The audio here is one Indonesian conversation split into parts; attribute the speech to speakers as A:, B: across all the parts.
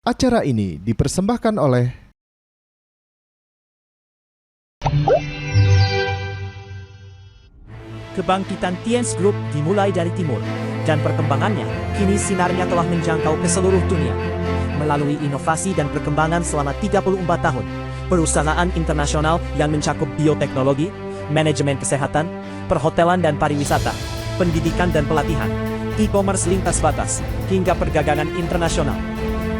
A: Acara ini dipersembahkan oleh
B: Kebangkitan Tienz Group dimulai dari timur, dan perkembangannya kini sinarnya telah menjangkau ke seluruh dunia. Melalui inovasi dan perkembangan selama 34 tahun, perusahaan internasional yang mencakup bioteknologi, manajemen kesehatan, perhotelan dan pariwisata, pendidikan dan pelatihan, e-commerce lintas batas, hingga perdagangan internasional.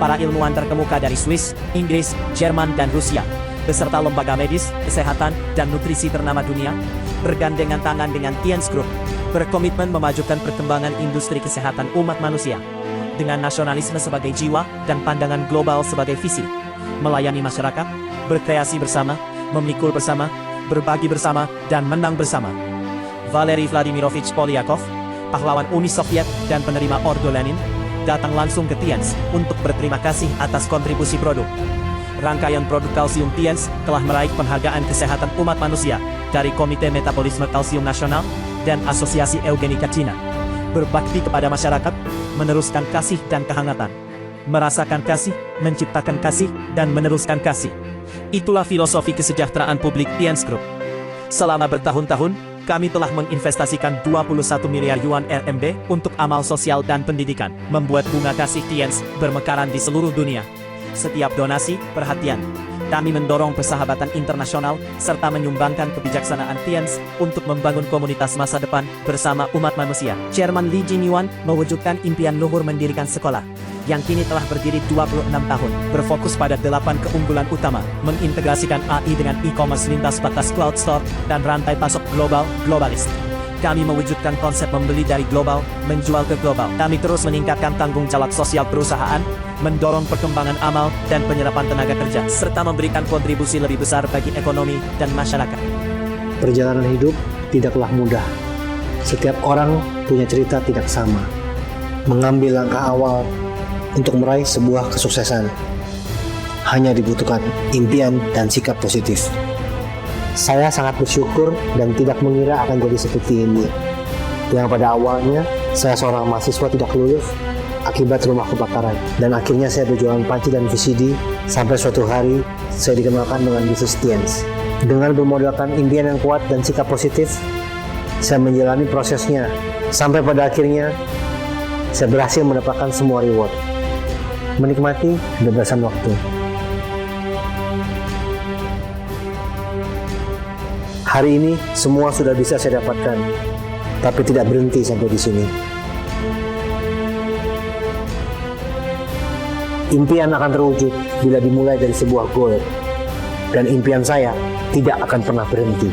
B: Para ilmuwan terkemuka dari Swiss, Inggris, Jerman dan Rusia, beserta lembaga medis, kesehatan, dan nutrisi ternama dunia, bergandengan tangan dengan Tienz Group, berkomitmen memajukan perkembangan industri kesehatan umat manusia, dengan nasionalisme sebagai jiwa dan pandangan global sebagai visi, melayani masyarakat, berkreasi bersama, memikul bersama, berbagi bersama, dan menang bersama. Valery Vladimirovich Polyakov, pahlawan Uni Soviet dan penerima Ordo Lenin, datang langsung ke Tienz untuk berterima kasih atas kontribusi produk. Rangkaian produk kalsium Tienz telah meraih penghargaan kesehatan umat manusia dari Komite Metabolisme Kalsium Nasional dan Asosiasi Eugenika Cina. Berbakti kepada masyarakat, meneruskan kasih dan kehangatan. Merasakan kasih, menciptakan kasih, dan meneruskan kasih. Itulah filosofi kesejahteraan publik Tienz Group. Selama bertahun-tahun, kami telah menginvestasikan 21 miliar yuan RMB untuk amal sosial dan pendidikan, membuat bunga kasih Tienz bermekaran di seluruh dunia. Setiap donasi, perhatian. Kami mendorong persahabatan internasional, serta menyumbangkan kebijaksanaan Tienz untuk membangun komunitas masa depan bersama umat manusia. Chairman Li Jinyuan mewujudkan impian luhur mendirikan sekolah, yang kini telah berdiri 26 tahun, berfokus pada 8 keunggulan utama, mengintegrasikan AI dengan e-commerce lintas batas cloud store, dan rantai pasok globalis. Kami mewujudkan konsep membeli dari global, menjual ke global. Kami terus meningkatkan tanggung jawab sosial perusahaan, mendorong perkembangan amal dan penyerapan tenaga kerja, serta memberikan kontribusi lebih besar bagi ekonomi dan masyarakat.
C: Perjalanan hidup tidaklah mudah. Setiap orang punya cerita tidak sama. Mengambil langkah awal untuk meraih sebuah kesuksesan hanya dibutuhkan impian dan sikap positif. Saya sangat bersyukur dan tidak mengira akan jadi seperti ini. Yang pada awalnya saya seorang mahasiswa tidak lulus akibat rumah kebakaran, dan akhirnya saya berjualan panci dan VCD sampai suatu hari saya dikenalkan dengan bisnis Tienz. Dengan bermodalkan impian yang kuat dan sikap positif, saya menjalani prosesnya sampai pada akhirnya saya berhasil mendapatkan semua reward. Menikmati kebebasan waktu. Hari ini semua sudah bisa saya dapatkan, tapi tidak berhenti sampai di sini. Impian akan terwujud bila dimulai dari sebuah goal, dan impian saya tidak akan pernah berhenti.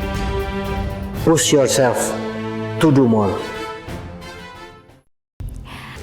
C: Push yourself to do more.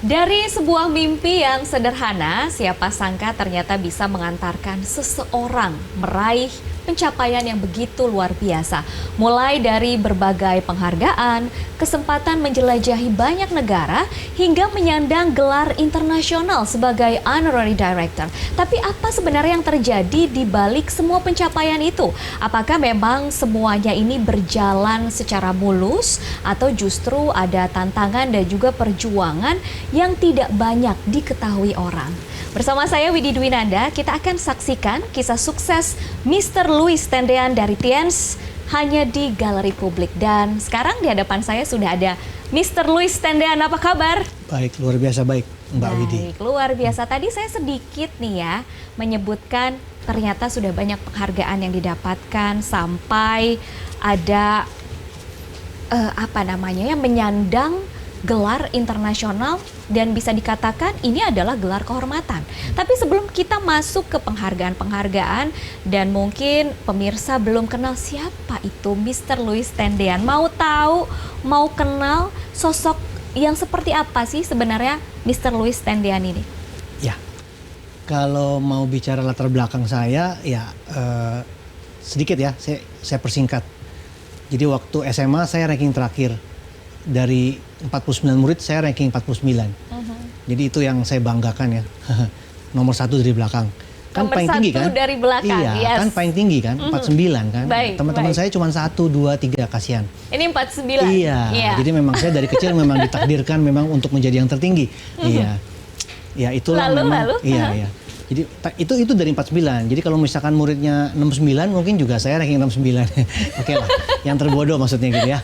D: Dari sebuah mimpi yang sederhana, siapa sangka ternyata bisa mengantarkan seseorang meraih pencapaian yang begitu luar biasa. Mulai dari berbagai penghargaan, kesempatan menjelajahi banyak negara, hingga menyandang gelar internasional sebagai Honorary Director. Tapi apa sebenarnya yang terjadi di balik semua pencapaian itu? Apakah memang semuanya ini berjalan secara mulus, atau justru ada tantangan dan juga perjuangan yang tidak banyak diketahui orang? Bersama saya Widi Dwinanda, kita akan saksikan kisah sukses Mr. Louis Tendean dari Tienz hanya di Galeri Publik. Dan sekarang di hadapan saya sudah ada Mr. Louis Tendean. Apa kabar?
C: Baik, luar biasa baik, Mbak Widi.
D: Baik, luar biasa. Tadi saya sedikit nih ya menyebutkan ternyata sudah banyak penghargaan yang didapatkan, sampai ada yang menyandang gelar internasional, dan bisa dikatakan ini adalah gelar kehormatan. Tapi sebelum kita masuk ke penghargaan-penghargaan, dan mungkin pemirsa belum kenal siapa itu Mr. Louis Tendean, mau tahu, mau kenal sosok yang seperti apa sih sebenarnya Mr. Louis Tendean ini?
C: Ya, kalau mau bicara latar belakang saya, ya sedikit ya, saya persingkat. Jadi waktu SMA saya ranking terakhir. Dari 49 murid saya ranking 49. Jadi itu yang saya banggakan ya. Nomor 1 dari belakang. Kan
D: Nomor
C: paling tinggi kan?
D: dari belakang,
C: iya,
D: yes.
C: Kan paling tinggi kan? 49 kan? Teman-teman saya cuma 1, 2, 3, kasihan.
D: Ini 49?
C: Iya. Jadi memang saya dari kecil memang ditakdirkan memang untuk menjadi yang tertinggi. Iya. Ya itulah
D: lalu?
C: Iya. Jadi itu dari 49. Jadi kalau misalkan muridnya 69 mungkin juga saya ranking 69. Oke lah, yang terbodoh maksudnya gitu ya.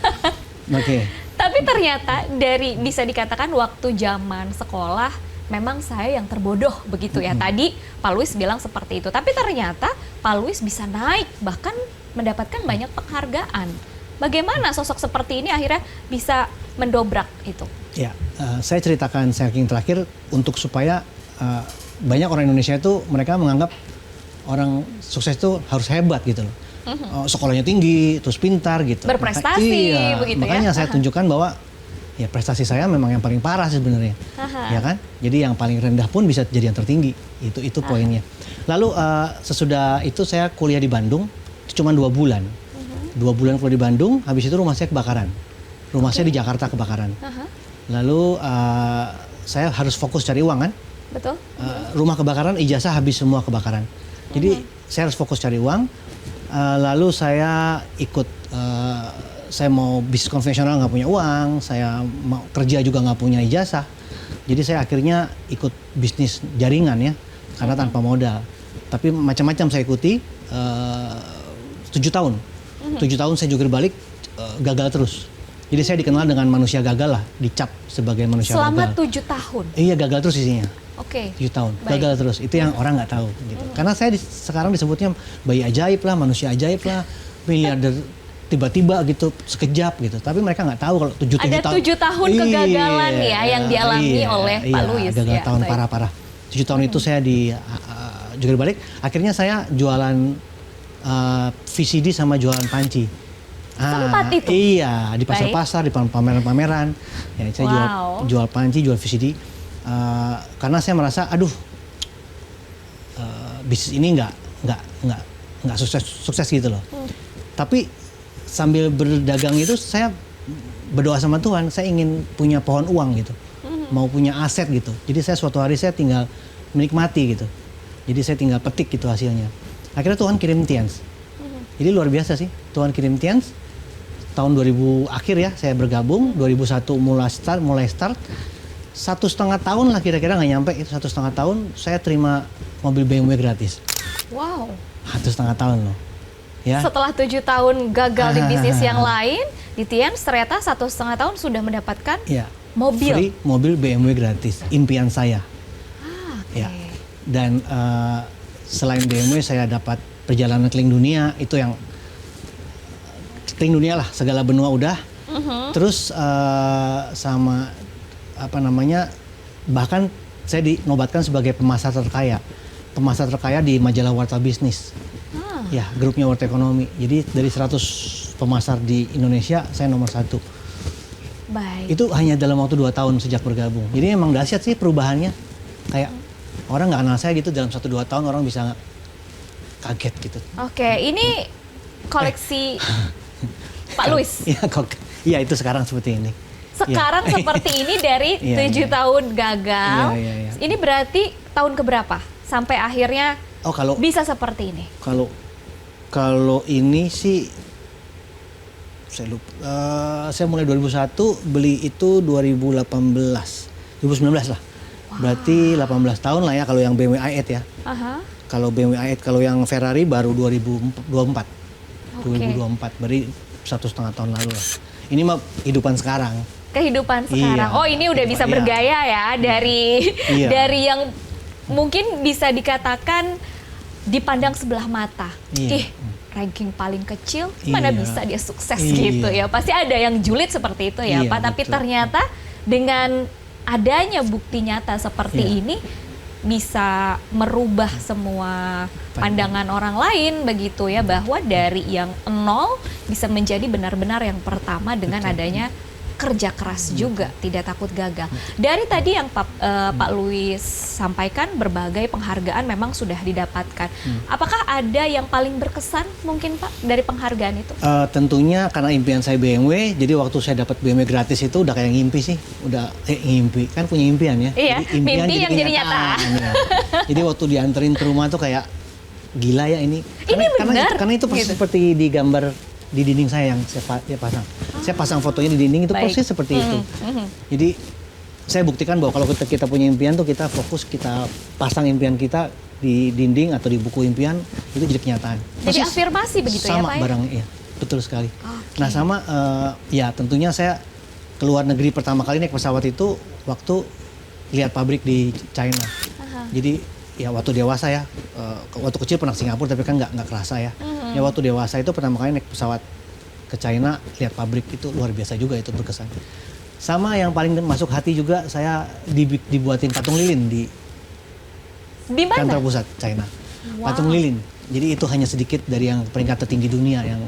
C: Oke.
D: Tapi ternyata dari bisa dikatakan waktu zaman sekolah memang saya yang terbodoh begitu ya. Tadi Pak Luis bilang seperti itu. Tapi ternyata Pak Luis bisa naik bahkan mendapatkan banyak penghargaan. Bagaimana sosok seperti ini akhirnya bisa mendobrak itu?
C: Ya, saya ceritakan ranking terakhir untuk supaya banyak orang Indonesia itu mereka menganggap orang sukses itu harus hebat gitu loh. Sekolahnya tinggi, terus pintar gitu.
D: Berprestasi begitu ya.
C: Makanya saya tunjukkan bahwa ya prestasi saya memang yang paling parah sih sebenarnya. Ya kan? Jadi yang paling rendah pun bisa jadi yang tertinggi. Itu poinnya. Lalu sesudah itu saya kuliah di Bandung, cuma 2 bulan. 2 bulan kuliah di Bandung, habis itu rumah saya kebakaran. Rumah saya di Jakarta kebakaran. Lalu saya harus fokus cari uang kan?
D: Betul.
C: Rumah kebakaran, ijazah habis semua kebakaran. Jadi saya harus fokus cari uang. Lalu saya ikut, saya mau bisnis konvensional nggak punya uang, saya mau kerja juga nggak punya ijazah. Jadi saya akhirnya ikut bisnis jaringan ya, karena tanpa modal. Tapi macam-macam saya ikuti, 7 tahun. 7 tahun saya jungkir balik, gagal terus. Jadi saya dikenal dengan manusia gagal lah, dicap sebagai manusia
D: Selama
C: gagal.
D: 7 tahun?
C: Iya, gagal terus isinya.
D: Oke.
C: 7 tahun,
D: Baik.
C: gagal terus. Itu yang orang nggak tahu. Gitu. Karena saya sekarang disebutnya bayi ajaib lah, manusia ajaib lah, miliarder tiba-tiba gitu, sekejap gitu. Tapi mereka nggak tahu kalau 7 tahun.
D: Ada 7 tahun kegagalan ya yang dialami oleh Pak Luis.
C: Gagal
D: Ya,
C: tahun
D: baik.
C: parah-parah. 7 tahun itu saya di jungkir balik. Akhirnya saya jualan VCD sama jualan panci.
D: Sempat itu?
C: Iya, di pasar-pasar, di pameran-pameran. Ya, saya jual panci, jual VCD. Karena saya merasa, aduh, bisnis ini nggak sukses gitu loh. Tapi sambil berdagang itu saya berdoa sama Tuhan, saya ingin punya pohon uang gitu, mau punya aset gitu. Jadi saya suatu hari saya tinggal menikmati gitu. Jadi saya tinggal petik gitu hasilnya. Akhirnya Tuhan kirim Tians. Jadi luar biasa sih, Tuhan kirim Tians. Tahun 2000 akhir ya saya bergabung, 2001 mulai start. 1,5 tahun lah kira-kira, nggak nyampe itu 1,5 tahun saya terima mobil BMW gratis.
D: Wow.
C: 1,5 tahun loh. Ya.
D: Setelah 7 tahun gagal di bisnis yang lain, di Tians ternyata 1,5 tahun sudah mendapatkan
C: Ya.
D: mobil.
C: Free mobil BMW gratis, impian saya.
D: Oke.
C: Ya. Dan selain BMW saya dapat perjalanan keliling dunia, itu yang keliling dunia lah, segala benua udah. Terus sama apa namanya, bahkan saya dinobatkan sebagai pemasar terkaya. Pemasar terkaya di majalah Warta Bisnis. Ya, grupnya Warta Ekonomi. Jadi dari 100 pemasar di Indonesia, saya nomor 1.
D: Baik.
C: Itu hanya dalam waktu 2 tahun sejak bergabung. Jadi emang dahsyat sih perubahannya. Kayak orang nggak kenal saya gitu, dalam 1-2 tahun orang bisa kaget gitu.
D: Oke, ini koleksi Pak Luis.
C: Iya, itu sekarang seperti ini.
D: Sekarang
C: Ya.
D: Seperti ini dari 7 tahun gagal.
C: Iya.
D: Ini berarti tahun keberapa sampai akhirnya
C: Kalau
D: bisa seperti ini?
C: kalau ini sih saya lupa. Saya mulai 2001, beli itu 2019 lah. Berarti 18 tahun lah ya kalau yang BMW i8 ya. Kalau BMW i8, kalau yang Ferrari baru 2024. 2024, berarti 1,5 tahun lalu lah. Ini mah kehidupan sekarang.
D: Kehidupan sekarang.
C: Iya.
D: Oh, ini udah bisa
C: Iya.
D: bergaya ya dari
C: Iya.
D: dari yang mungkin bisa dikatakan dipandang sebelah mata.
C: Iya.
D: Ih, ranking paling kecil, mana
C: Iya.
D: bisa dia sukses
C: Iya.
D: gitu ya. Pasti ada yang julid seperti itu ya,
C: Iya,
D: Pak. Tapi
C: betul.
D: ternyata dengan adanya bukti nyata seperti
C: Iya.
D: ini bisa merubah semua pandangan orang lain begitu ya, bahwa dari yang nol bisa menjadi benar-benar yang pertama dengan adanya kerja keras juga, tidak takut gagal. Dari tadi yang Pak Luis sampaikan, berbagai penghargaan memang sudah didapatkan. Apakah ada yang paling berkesan mungkin Pak dari penghargaan itu?
C: Tentunya karena impian saya BMW, jadi waktu saya dapat BMW gratis itu udah kayak ngimpi sih, ngimpi kan punya impian ya.
D: Iya,
C: Jadi impian
D: mimpi yang jadi nyata.
C: kenyataan, ya. Jadi waktu dianterin ke rumah tuh kayak gila ya ini.
D: benar,
C: Karena itu persis
D: gitu.
C: seperti di gambar di dinding saya yang saya pasang. Saya pasang fotonya di dinding itu
D: Baik.
C: persis seperti itu. Jadi saya buktikan bahwa kalau kita punya impian tuh kita fokus, kita pasang impian kita, di dinding atau di buku impian itu jadi kenyataan.
D: Jadi
C: Persis
D: afirmasi begitu ya,
C: sama
D: Pak?
C: barang, ya betul sekali.
D: Oke.
C: Nah sama ya tentunya saya keluar negeri pertama kali naik pesawat itu waktu lihat pabrik di China. Jadi ya waktu dewasa ya, waktu kecil pernah ke Singapura tapi kan nggak kerasa ya. Ya waktu dewasa itu pertama kali naik pesawat ke China, lihat pabrik itu luar biasa juga, itu berkesan. Sama yang paling masuk hati juga, saya dibuatin patung lilin di
D: mana?
C: kantor pusat China.
D: Wow.
C: Patung lilin. Jadi itu hanya sedikit dari yang peringkat tertinggi dunia yang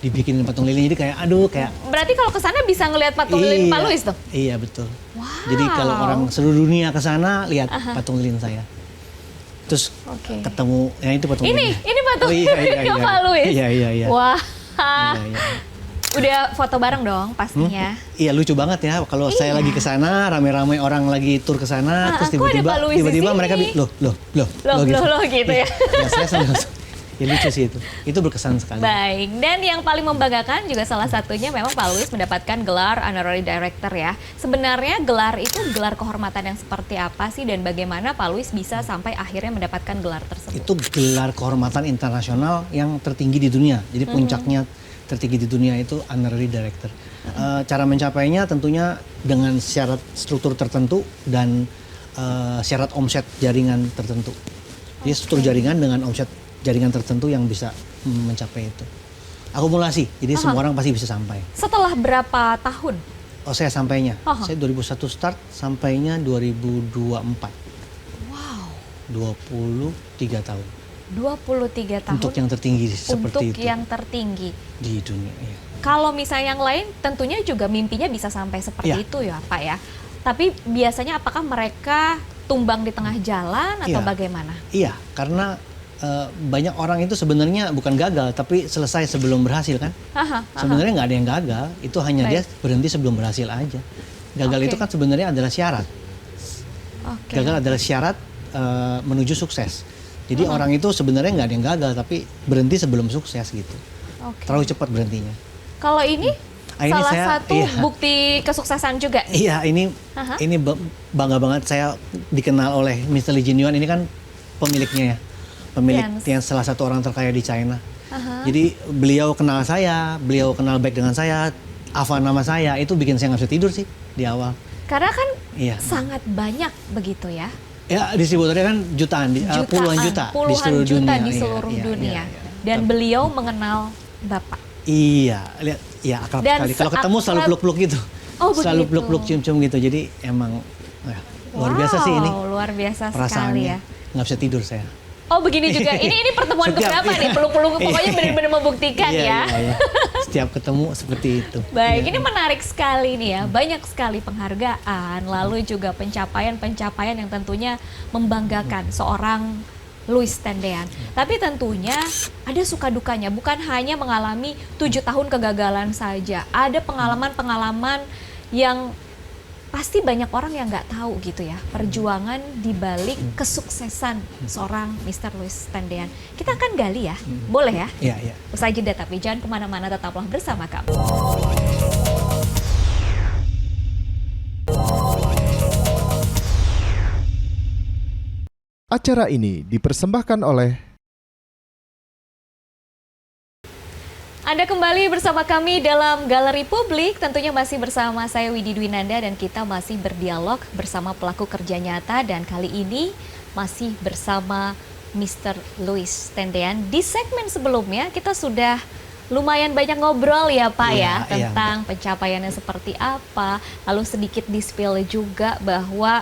C: dibikinin patung lilin. Jadi kayak aduh kayak.
D: Berarti kalau ke sana bisa ngelihat patung lilin Pak Louis tuh?
C: Iya betul.
D: Wow.
C: Jadi kalau orang seluruh dunia ke sana lihat patung lilin saya. Terus ketemu, ya itu patung lilin.
D: Ini patung lilin Pak Louis.
C: Iya.
D: Wah.
C: Iya.
D: Udah foto bareng dong pastinya.
C: Iya lucu banget ya kalau saya lagi ke sana, rame-rame orang lagi tur ke sana, terus tiba-tiba mereka loh
D: gitu ya.
C: Ya saya senang. Ya lucu sih itu. Itu berkesan sekali.
D: Baik, dan yang paling membanggakan juga salah satunya memang Pak Louis mendapatkan gelar Honorary Director ya. Sebenarnya gelar itu gelar kehormatan yang seperti apa sih dan bagaimana Pak Louis bisa sampai akhirnya mendapatkan gelar tersebut?
C: Itu gelar kehormatan internasional yang tertinggi di dunia. Jadi puncaknya tertinggi di dunia itu Honorary Director. Cara mencapainya tentunya dengan syarat struktur tertentu dan syarat omset jaringan tertentu. Jadi struktur jaringan dengan omset jaringan tertentu yang bisa mencapai itu. Akumulasi, jadi semua orang pasti bisa sampai.
D: Setelah berapa tahun?
C: Oh saya sampainya, saya 2001 start, sampainya 2024.
D: Wow.
C: 23 tahun.
D: 23 tahun.
C: Untuk yang tertinggi seperti itu.
D: Untuk yang tertinggi.
C: Di dunia, ya.
D: Kalau misalnya yang lain tentunya juga mimpinya bisa sampai seperti itu ya Pak ya. Tapi biasanya apakah mereka tumbang di tengah jalan atau bagaimana? Iya,
C: karena banyak orang itu sebenarnya bukan gagal tapi selesai sebelum berhasil kan. Sebenarnya nggak ada yang gagal, itu hanya dia berhenti sebelum berhasil aja. Gagal itu kan sebenarnya adalah syarat. Gagal adalah syarat menuju sukses. Jadi orang itu sebenarnya nggak ada yang gagal tapi berhenti sebelum sukses gitu. Terlalu cepat berhentinya.
D: Kalau ini salah satu bukti kesuksesan juga.
C: Iya, ini bangga banget saya dikenal oleh Mr. Lee Jin Yuan, ini kan pemiliknya ya. Pemilik yang salah satu orang terkaya di China. Jadi beliau kenal saya, beliau kenal baik dengan saya, hafal nama saya, itu bikin saya nggak bisa tidur sih di awal.
D: Karena kan sangat banyak begitu ya.
C: Ya distributornya kan jutaan, puluhan juta di seluruh dunia.
D: Di seluruh dunia. Dan beliau mengenal Bapak.
C: Iya, lihat, ya akrab sekali. Kalau ketemu selalu peluk-peluk gitu. Selalu peluk-peluk, cium-cium gitu. Jadi emang luar biasa sih ini.
D: Luar biasa
C: sekali ya. Nggak bisa tidur saya.
D: Oh begini juga, ini pertemuan keberapa nih? Peluk-peluk pokoknya benar-benar membuktikan ya.
C: Iya. Setiap ketemu seperti itu.
D: Baik, ini menarik sekali nih ya. Banyak sekali penghargaan, lalu juga pencapaian-pencapaian yang tentunya membanggakan seorang Louis Tendean. Tapi tentunya ada suka dukanya, bukan hanya mengalami 7 tahun kegagalan saja. Ada pengalaman-pengalaman yang pasti banyak orang yang nggak tahu gitu ya, perjuangan di balik kesuksesan seorang Mr. Louis Tendean. Kita akan gali ya, boleh ya?
C: Iya.
D: Usai jeda, tapi jangan kemana-mana, tetaplah bersama kami.
A: Acara ini dipersembahkan oleh
D: Anda kembali bersama kami dalam Galeri Publik, tentunya masih bersama saya Widi Dwinanda dan kita masih berdialog bersama pelaku kerja nyata dan kali ini masih bersama Mr. Louis Tendean. Di segmen sebelumnya kita sudah lumayan banyak ngobrol ya Pak tentang pencapaiannya seperti apa, lalu sedikit di-spill juga bahwa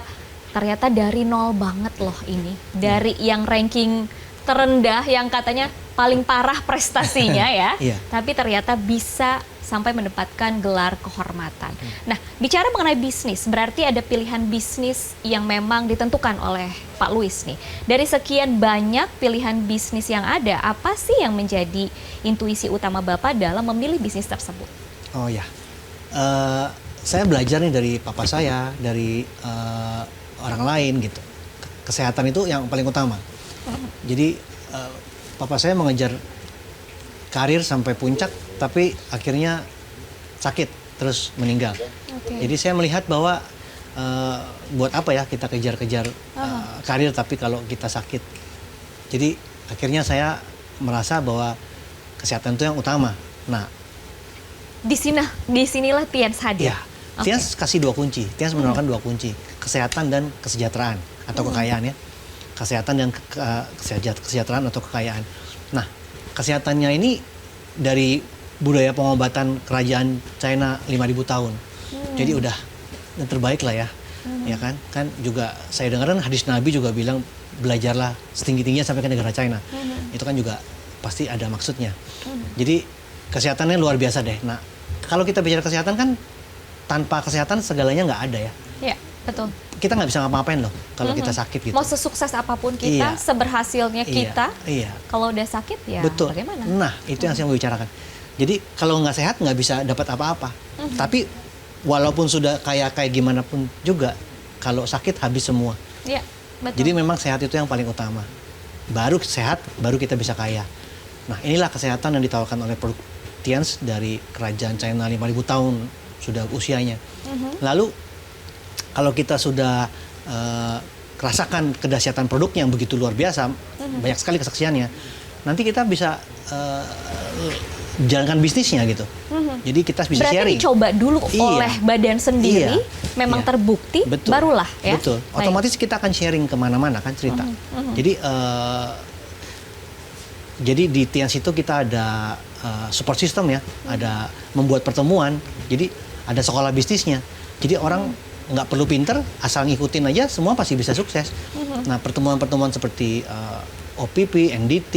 D: ternyata dari nol banget loh ini, dari yang ranking terendah yang katanya paling parah prestasinya ya, tapi ternyata bisa sampai mendapatkan gelar kehormatan. Nah, bicara mengenai bisnis, berarti ada pilihan bisnis yang memang ditentukan oleh Pak Louis nih. Dari sekian banyak pilihan bisnis yang ada, apa sih yang menjadi intuisi utama Bapak dalam memilih bisnis tersebut?
C: Oh ya, saya belajar nih dari papa saya, dari orang lain gitu. Kesehatan itu yang paling utama. Jadi papa saya mengejar karir sampai puncak, tapi akhirnya sakit terus meninggal. Jadi saya melihat bahwa buat apa ya kita kejar-kejar karir, tapi kalau kita sakit Jadi akhirnya saya merasa bahwa kesehatan itu yang utama. Nah,
D: disinilah Tians hadir.
C: ya, Tians kasih 2 kunci. Tians menawarkan 2 kunci, kesehatan dan kesejahteraan atau kekayaan ya. Kesehatan dan kesejahteraan atau kekayaan. Nah, kesehatannya ini dari budaya pengobatan kerajaan China 5.000 tahun. Jadi udah yang terbaik lah ya. Ya kan? Kan juga saya dengar kan hadis Nabi juga bilang belajarlah setinggi-tingginya sampai ke negara China. Itu kan juga pasti ada maksudnya. Jadi kesehatannya luar biasa deh. Nah, kalau kita bicara kesehatan kan tanpa kesehatan segalanya nggak ada ya.
D: Iya, betul.
C: Kita nggak bisa ngapa-ngapain loh kalau kita sakit gitu.
D: Mau sesukses apapun kita,
C: Iya.
D: seberhasilnya kita,
C: Iya.
D: kalau udah sakit ya
C: Betul.
D: bagaimana?
C: Nah, itu yang saya mau bicarakan. Jadi kalau nggak sehat nggak bisa dapat apa-apa. Tapi walaupun sudah kayak gimana pun juga, kalau sakit habis semua.
D: Iya, betul.
C: Jadi memang sehat itu yang paling utama. Baru sehat, baru kita bisa kaya. Nah, inilah kesehatan yang ditawarkan oleh produk Tians dari kerajaan China 5.000 tahun sudah usianya. Lalu kalau kita sudah rasakan kedahsyatan produknya yang begitu luar biasa, banyak sekali kesaksiannya, nanti kita bisa jalankan bisnisnya gitu. Jadi kita bisa
D: Berarti
C: sharing.
D: dicoba dulu
C: Iya.
D: oleh badan sendiri,
C: Iya.
D: memang
C: Iya.
D: terbukti,
C: Betul.
D: barulah ya.
C: Betul.
D: Baik.
C: Otomatis kita akan sharing kemana-mana kan cerita. Jadi di Tians itu kita ada support system ya, ada membuat pertemuan. Jadi ada sekolah bisnisnya. Jadi orang nggak perlu pinter, asal ngikutin aja semua pasti bisa sukses. Nah, pertemuan-pertemuan seperti OPP, NDT,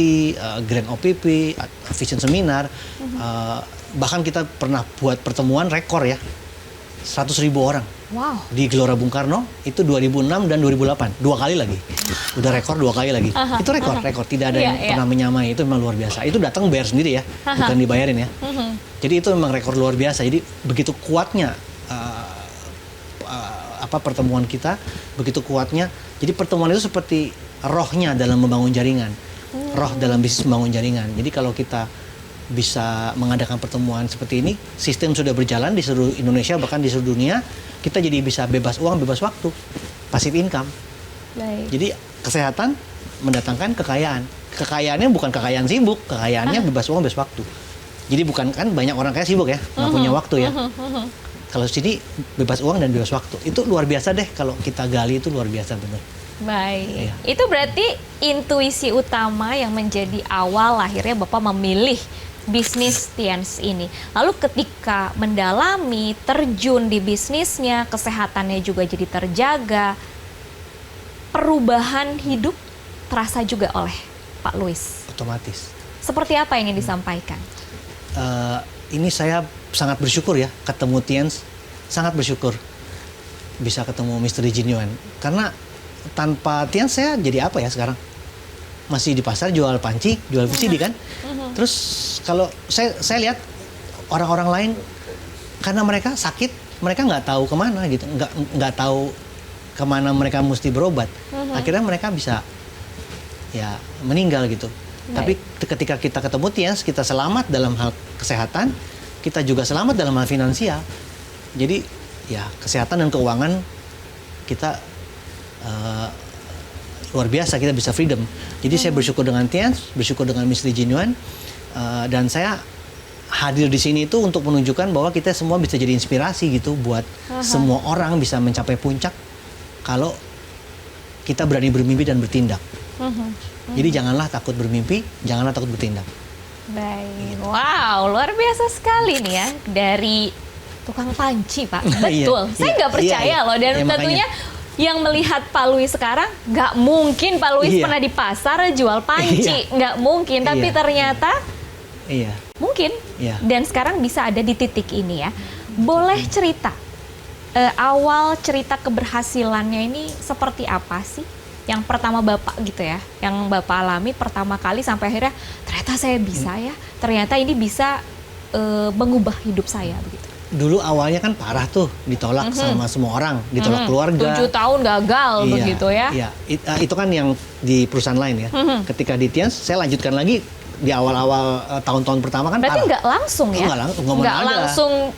C: Grand OPP, Vision Seminar, bahkan kita pernah buat pertemuan rekor ya, 100.000 orang.
D: Wow.
C: Di Gelora Bung Karno itu 2006 dan 2008, 2 kali lagi. Udah rekor 2 kali lagi. Itu rekor. Tidak ada
D: Iya,
C: yang
D: iya.
C: pernah menyamai, itu memang luar biasa. Itu datang bayar sendiri ya, bukan dibayarin ya. Jadi itu memang rekor luar biasa. Jadi begitu kuatnya pertemuan kita, begitu kuatnya. Jadi pertemuan itu seperti rohnya dalam membangun jaringan. Roh dalam bisnis membangun jaringan. Jadi kalau kita bisa mengadakan pertemuan seperti ini, sistem sudah berjalan di seluruh Indonesia, bahkan di seluruh dunia, kita jadi bisa bebas uang, bebas waktu, passive income.
D: Baik.
C: Jadi kesehatan mendatangkan kekayaan. Kekayaannya bukan kekayaan sibuk, kekayaannya bebas uang, bebas waktu. Jadi bukan kan banyak orang kaya sibuk ya, nggak punya waktu ya. Kalau sini bebas uang dan bebas waktu, itu luar biasa deh kalau kita gali, itu luar biasa benar.
D: Baik.
C: Iya.
D: Itu berarti intuisi utama yang menjadi awal akhirnya Bapak memilih bisnis Tians ini. Lalu ketika mendalami, terjun di bisnisnya, kesehatannya juga jadi terjaga, perubahan hidup terasa juga oleh Pak Louis.
C: Otomatis.
D: Seperti apa yang ingin disampaikan?
C: Ini saya sangat bersyukur ya ketemu Tians, sangat bersyukur bisa ketemu Misteri Jinyuan. Karena tanpa Tians saya jadi apa ya sekarang? Masih di pasar jual panci, jual VCD kan? Terus kalau saya lihat orang-orang lain, karena mereka sakit, mereka nggak tahu kemana gitu, nggak tahu kemana mereka mesti berobat. Akhirnya mereka bisa ya meninggal gitu. Tapi ketika kita ketemu Tians, kita selamat dalam hal kesehatan, kita juga selamat dalam hal finansial. Jadi ya kesehatan dan keuangan kita luar biasa, kita bisa freedom. Jadi saya bersyukur dengan Tians, bersyukur dengan Misteri Jinyuan, dan saya hadir di sini itu untuk menunjukkan bahwa kita semua bisa jadi inspirasi gitu buat semua orang bisa mencapai puncak kalau kita berani bermimpi dan bertindak. Jadi janganlah takut bermimpi, janganlah takut bertindak.
D: Baik. Wow, luar biasa sekali nih ya dari tukang panci, Pak. Betul. Saya nggak percaya loh, dan tentunya yang melihat Pak Louis sekarang, nggak mungkin Pak Louis pernah di pasar jual panci, nggak mungkin. Tapi ternyata mungkin. Dan sekarang bisa ada di titik ini ya. Boleh cerita awal cerita keberhasilannya ini seperti apa sih? Yang pertama Bapak gitu ya, yang Bapak alami pertama kali sampai akhirnya ternyata saya bisa ya, ternyata ini bisa mengubah hidup saya begitu.
C: Dulu awalnya kan parah tuh, ditolak sama semua orang, ditolak keluarga.
D: 7 tahun gagal begitu ya.
C: Iya, itu kan yang di perusahaan lain ya. Ketika di Tians, saya lanjutkan lagi di awal-awal tahun-tahun pertama kan
D: berarti
C: parah.
D: nggak langsung ya?
C: Nggak
D: langsung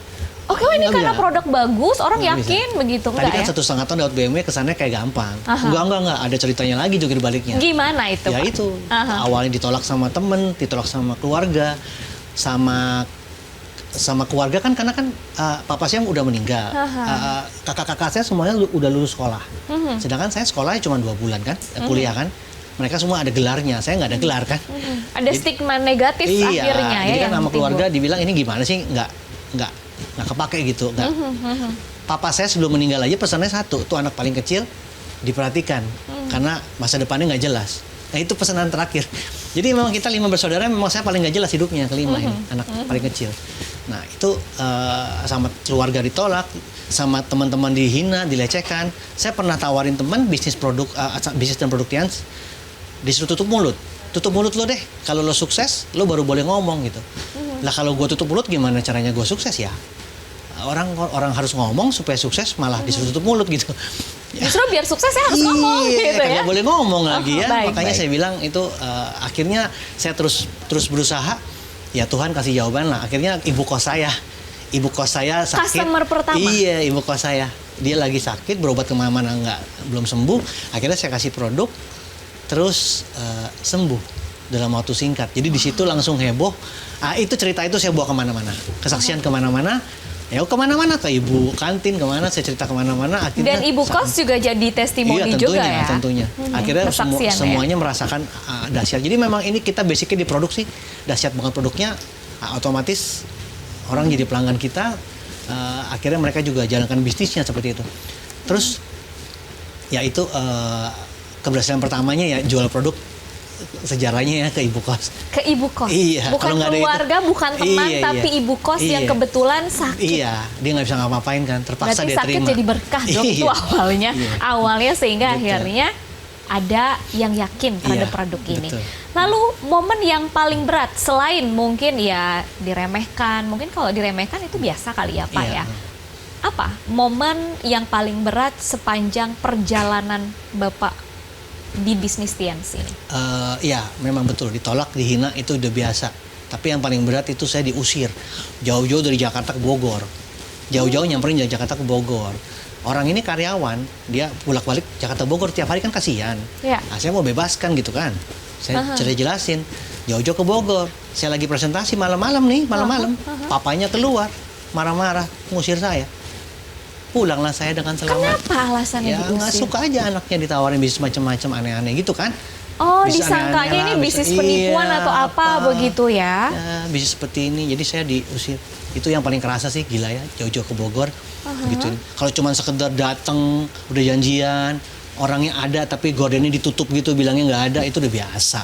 D: Oke, ini
C: Nggak
D: karena
C: bisa.
D: produk bagus, orang
C: Nggak
D: yakin begitu,
C: Tadi
D: enggak
C: kan
D: ya?
C: 1,5 tahun lewat BMW kesannya kayak gampang.
D: Aha.
C: Enggak, ada ceritanya lagi juga di baliknya.
D: Gimana itu,
C: Ya
D: Pak?
C: itu,
D: Aha.
C: awalnya ditolak sama temen, ditolak sama keluarga, sama keluarga kan karena kan papa saya udah meninggal. Kakak-kakak saya semuanya udah lulus sekolah. Sedangkan saya sekolahnya cuma 2 bulan kan, kuliah kan. Mereka semua ada gelarnya, saya nggak ada gelar kan.
D: Ada stigma negatif akhirnya ya.
C: jadi kan
D: yang
C: sama keluarga
D: timbul.
C: dibilang ini gimana sih nggak kepake gitu. Nggak. Papa saya sebelum meninggal aja pesannya satu, tuh anak paling kecil diperhatikan karena masa depannya nggak jelas. Nah itu pesanan terakhir. Jadi memang kita 5 bersaudara, memang saya paling nggak jelas hidupnya, kelima ini anak paling kecil. Nah itu sama keluarga ditolak, sama teman-teman dihina, dilecehkan. Saya pernah tawarin teman bisnis dan produk Tians, disuruh tutup mulut lo deh. Kalau lo sukses, lo baru boleh ngomong gitu. Lah kalau gue tutup mulut gimana caranya gue sukses ya? Orang harus ngomong supaya sukses, malah disuruh tutup mulut gitu.
D: Justru biar sukses saya harus ngomong gitu ya.
C: Kagak boleh ngomong lagi ya.
D: Baik,
C: Makanya
D: baik.
C: saya bilang itu akhirnya saya terus berusaha. Ya Tuhan kasih jawaban lah. Akhirnya ibu kos saya sakit.
D: Customer pertama?
C: Iya, ibu kos saya. Dia lagi sakit, berobat kemana-mana belum sembuh. Akhirnya saya kasih produk, terus sembuh dalam waktu singkat. Jadi di situ langsung heboh. Itu cerita itu saya bawa kemana-mana, kesaksian kemana-mana. Ya kemana-mana, ke ibu kantin kemana, saya cerita kemana-mana. Akhirnya
D: Dan ibu kos juga jadi testimoni
C: iya,
D: juga ya.
C: tentunya. Akhirnya
D: Kesaksian ya.
C: semuanya merasakan dahsyat. Jadi memang ini kita basicnya diproduksi, dahsyat banget produknya. Otomatis orang jadi pelanggan kita. Akhirnya mereka juga jalankan bisnisnya seperti itu. Terus ya itu keberhasilan pertamanya ya jual produk, sejarahnya ya ke ibu kos.
D: Ke ibu kos.
C: Iya,
D: Bukan
C: kalau nggak ada itu-
D: keluarga, bukan teman,
C: Iya,
D: tapi
C: iya.
D: ibu kos yang
C: Iya.
D: kebetulan sakit.
C: Iya, dia nggak bisa ngapa-ngapain kan, terpaksa
D: Berarti
C: dia
D: sakit
C: terima.
D: jadi berkah dong itu
C: Iya.
D: awalnya.
C: Iya.
D: Awalnya sehingga
C: Betul.
D: akhirnya ada yang yakin terhadap
C: Iya,
D: produk ini.
C: betul.
D: Lalu momen yang paling berat selain mungkin ya diremehkan, mungkin kalau diremehkan itu biasa kali ya Pak
C: Iya.
D: ya. Apa momen yang paling berat sepanjang perjalanan Bapak di bisnis Tians ini?
C: Ya, memang betul ditolak, dihina itu udah biasa. Tapi yang paling berat itu saya diusir jauh-jauh dari Jakarta ke Bogor. Jauh-jauh nyamperin dari Jakarta ke Bogor. Orang ini karyawan, dia bolak-balik Jakarta Bogor tiap hari kan kasihan.
D: Ya.
C: Nah, saya mau bebaskan gitu kan. Saya jelasin, jauh-jauh ke Bogor. Saya lagi presentasi malam-malam nih, malam-malam. Papanya keluar, marah-marah, ngusir saya. Pulanglah saya dengan selamat.
D: Kenapa alasannya
C: Ya nggak
D: diusir?
C: suka aja anaknya ditawarin bisnis macam-macam aneh-aneh gitu kan.
D: Oh,
C: Bisnis
D: disangkanya
C: aneh-aneh
D: ini
C: lah,
D: bisnis
C: bisa-
D: penipuan
C: iya,
D: atau apa begitu ya?
C: Ya, bisnis seperti ini. Jadi saya diusir. Itu yang paling kerasa sih, gila ya, jauh-jauh ke Bogor. Gitu. Kalau cuma sekedar datang, udah janjian, orangnya ada tapi gordennya ditutup gitu, bilangnya nggak ada, itu udah biasa.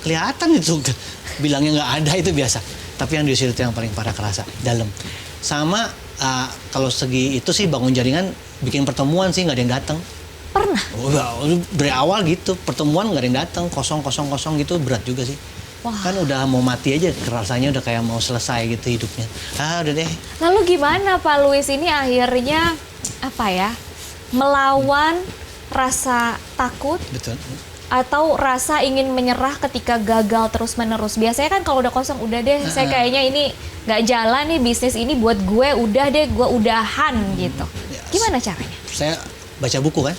C: Kelihatan itu bilangnya nggak ada, itu biasa. Tapi yang diusir itu yang paling parah kerasa, dalam. Sama kalau segi itu sih bangun jaringan, bikin pertemuan sih nggak ada yang datang.
D: Pernah?
C: Dari awal gitu, pertemuan nggak ada yang datang, kosong gitu, berat juga sih.
D: Wah.
C: Kan udah mau mati aja, rasanya udah kayak mau selesai gitu hidupnya. Udah deh.
D: Lalu gimana Pak Luis ini akhirnya apa ya? Melawan rasa takut
C: Betul.
D: atau rasa ingin menyerah ketika gagal terus-menerus. Biasanya kan kalau udah kosong, udah deh, saya kayaknya ini nggak jalan nih bisnis ini buat gue, udah deh, gue udahan gitu. Gimana caranya?
C: Saya baca buku kan,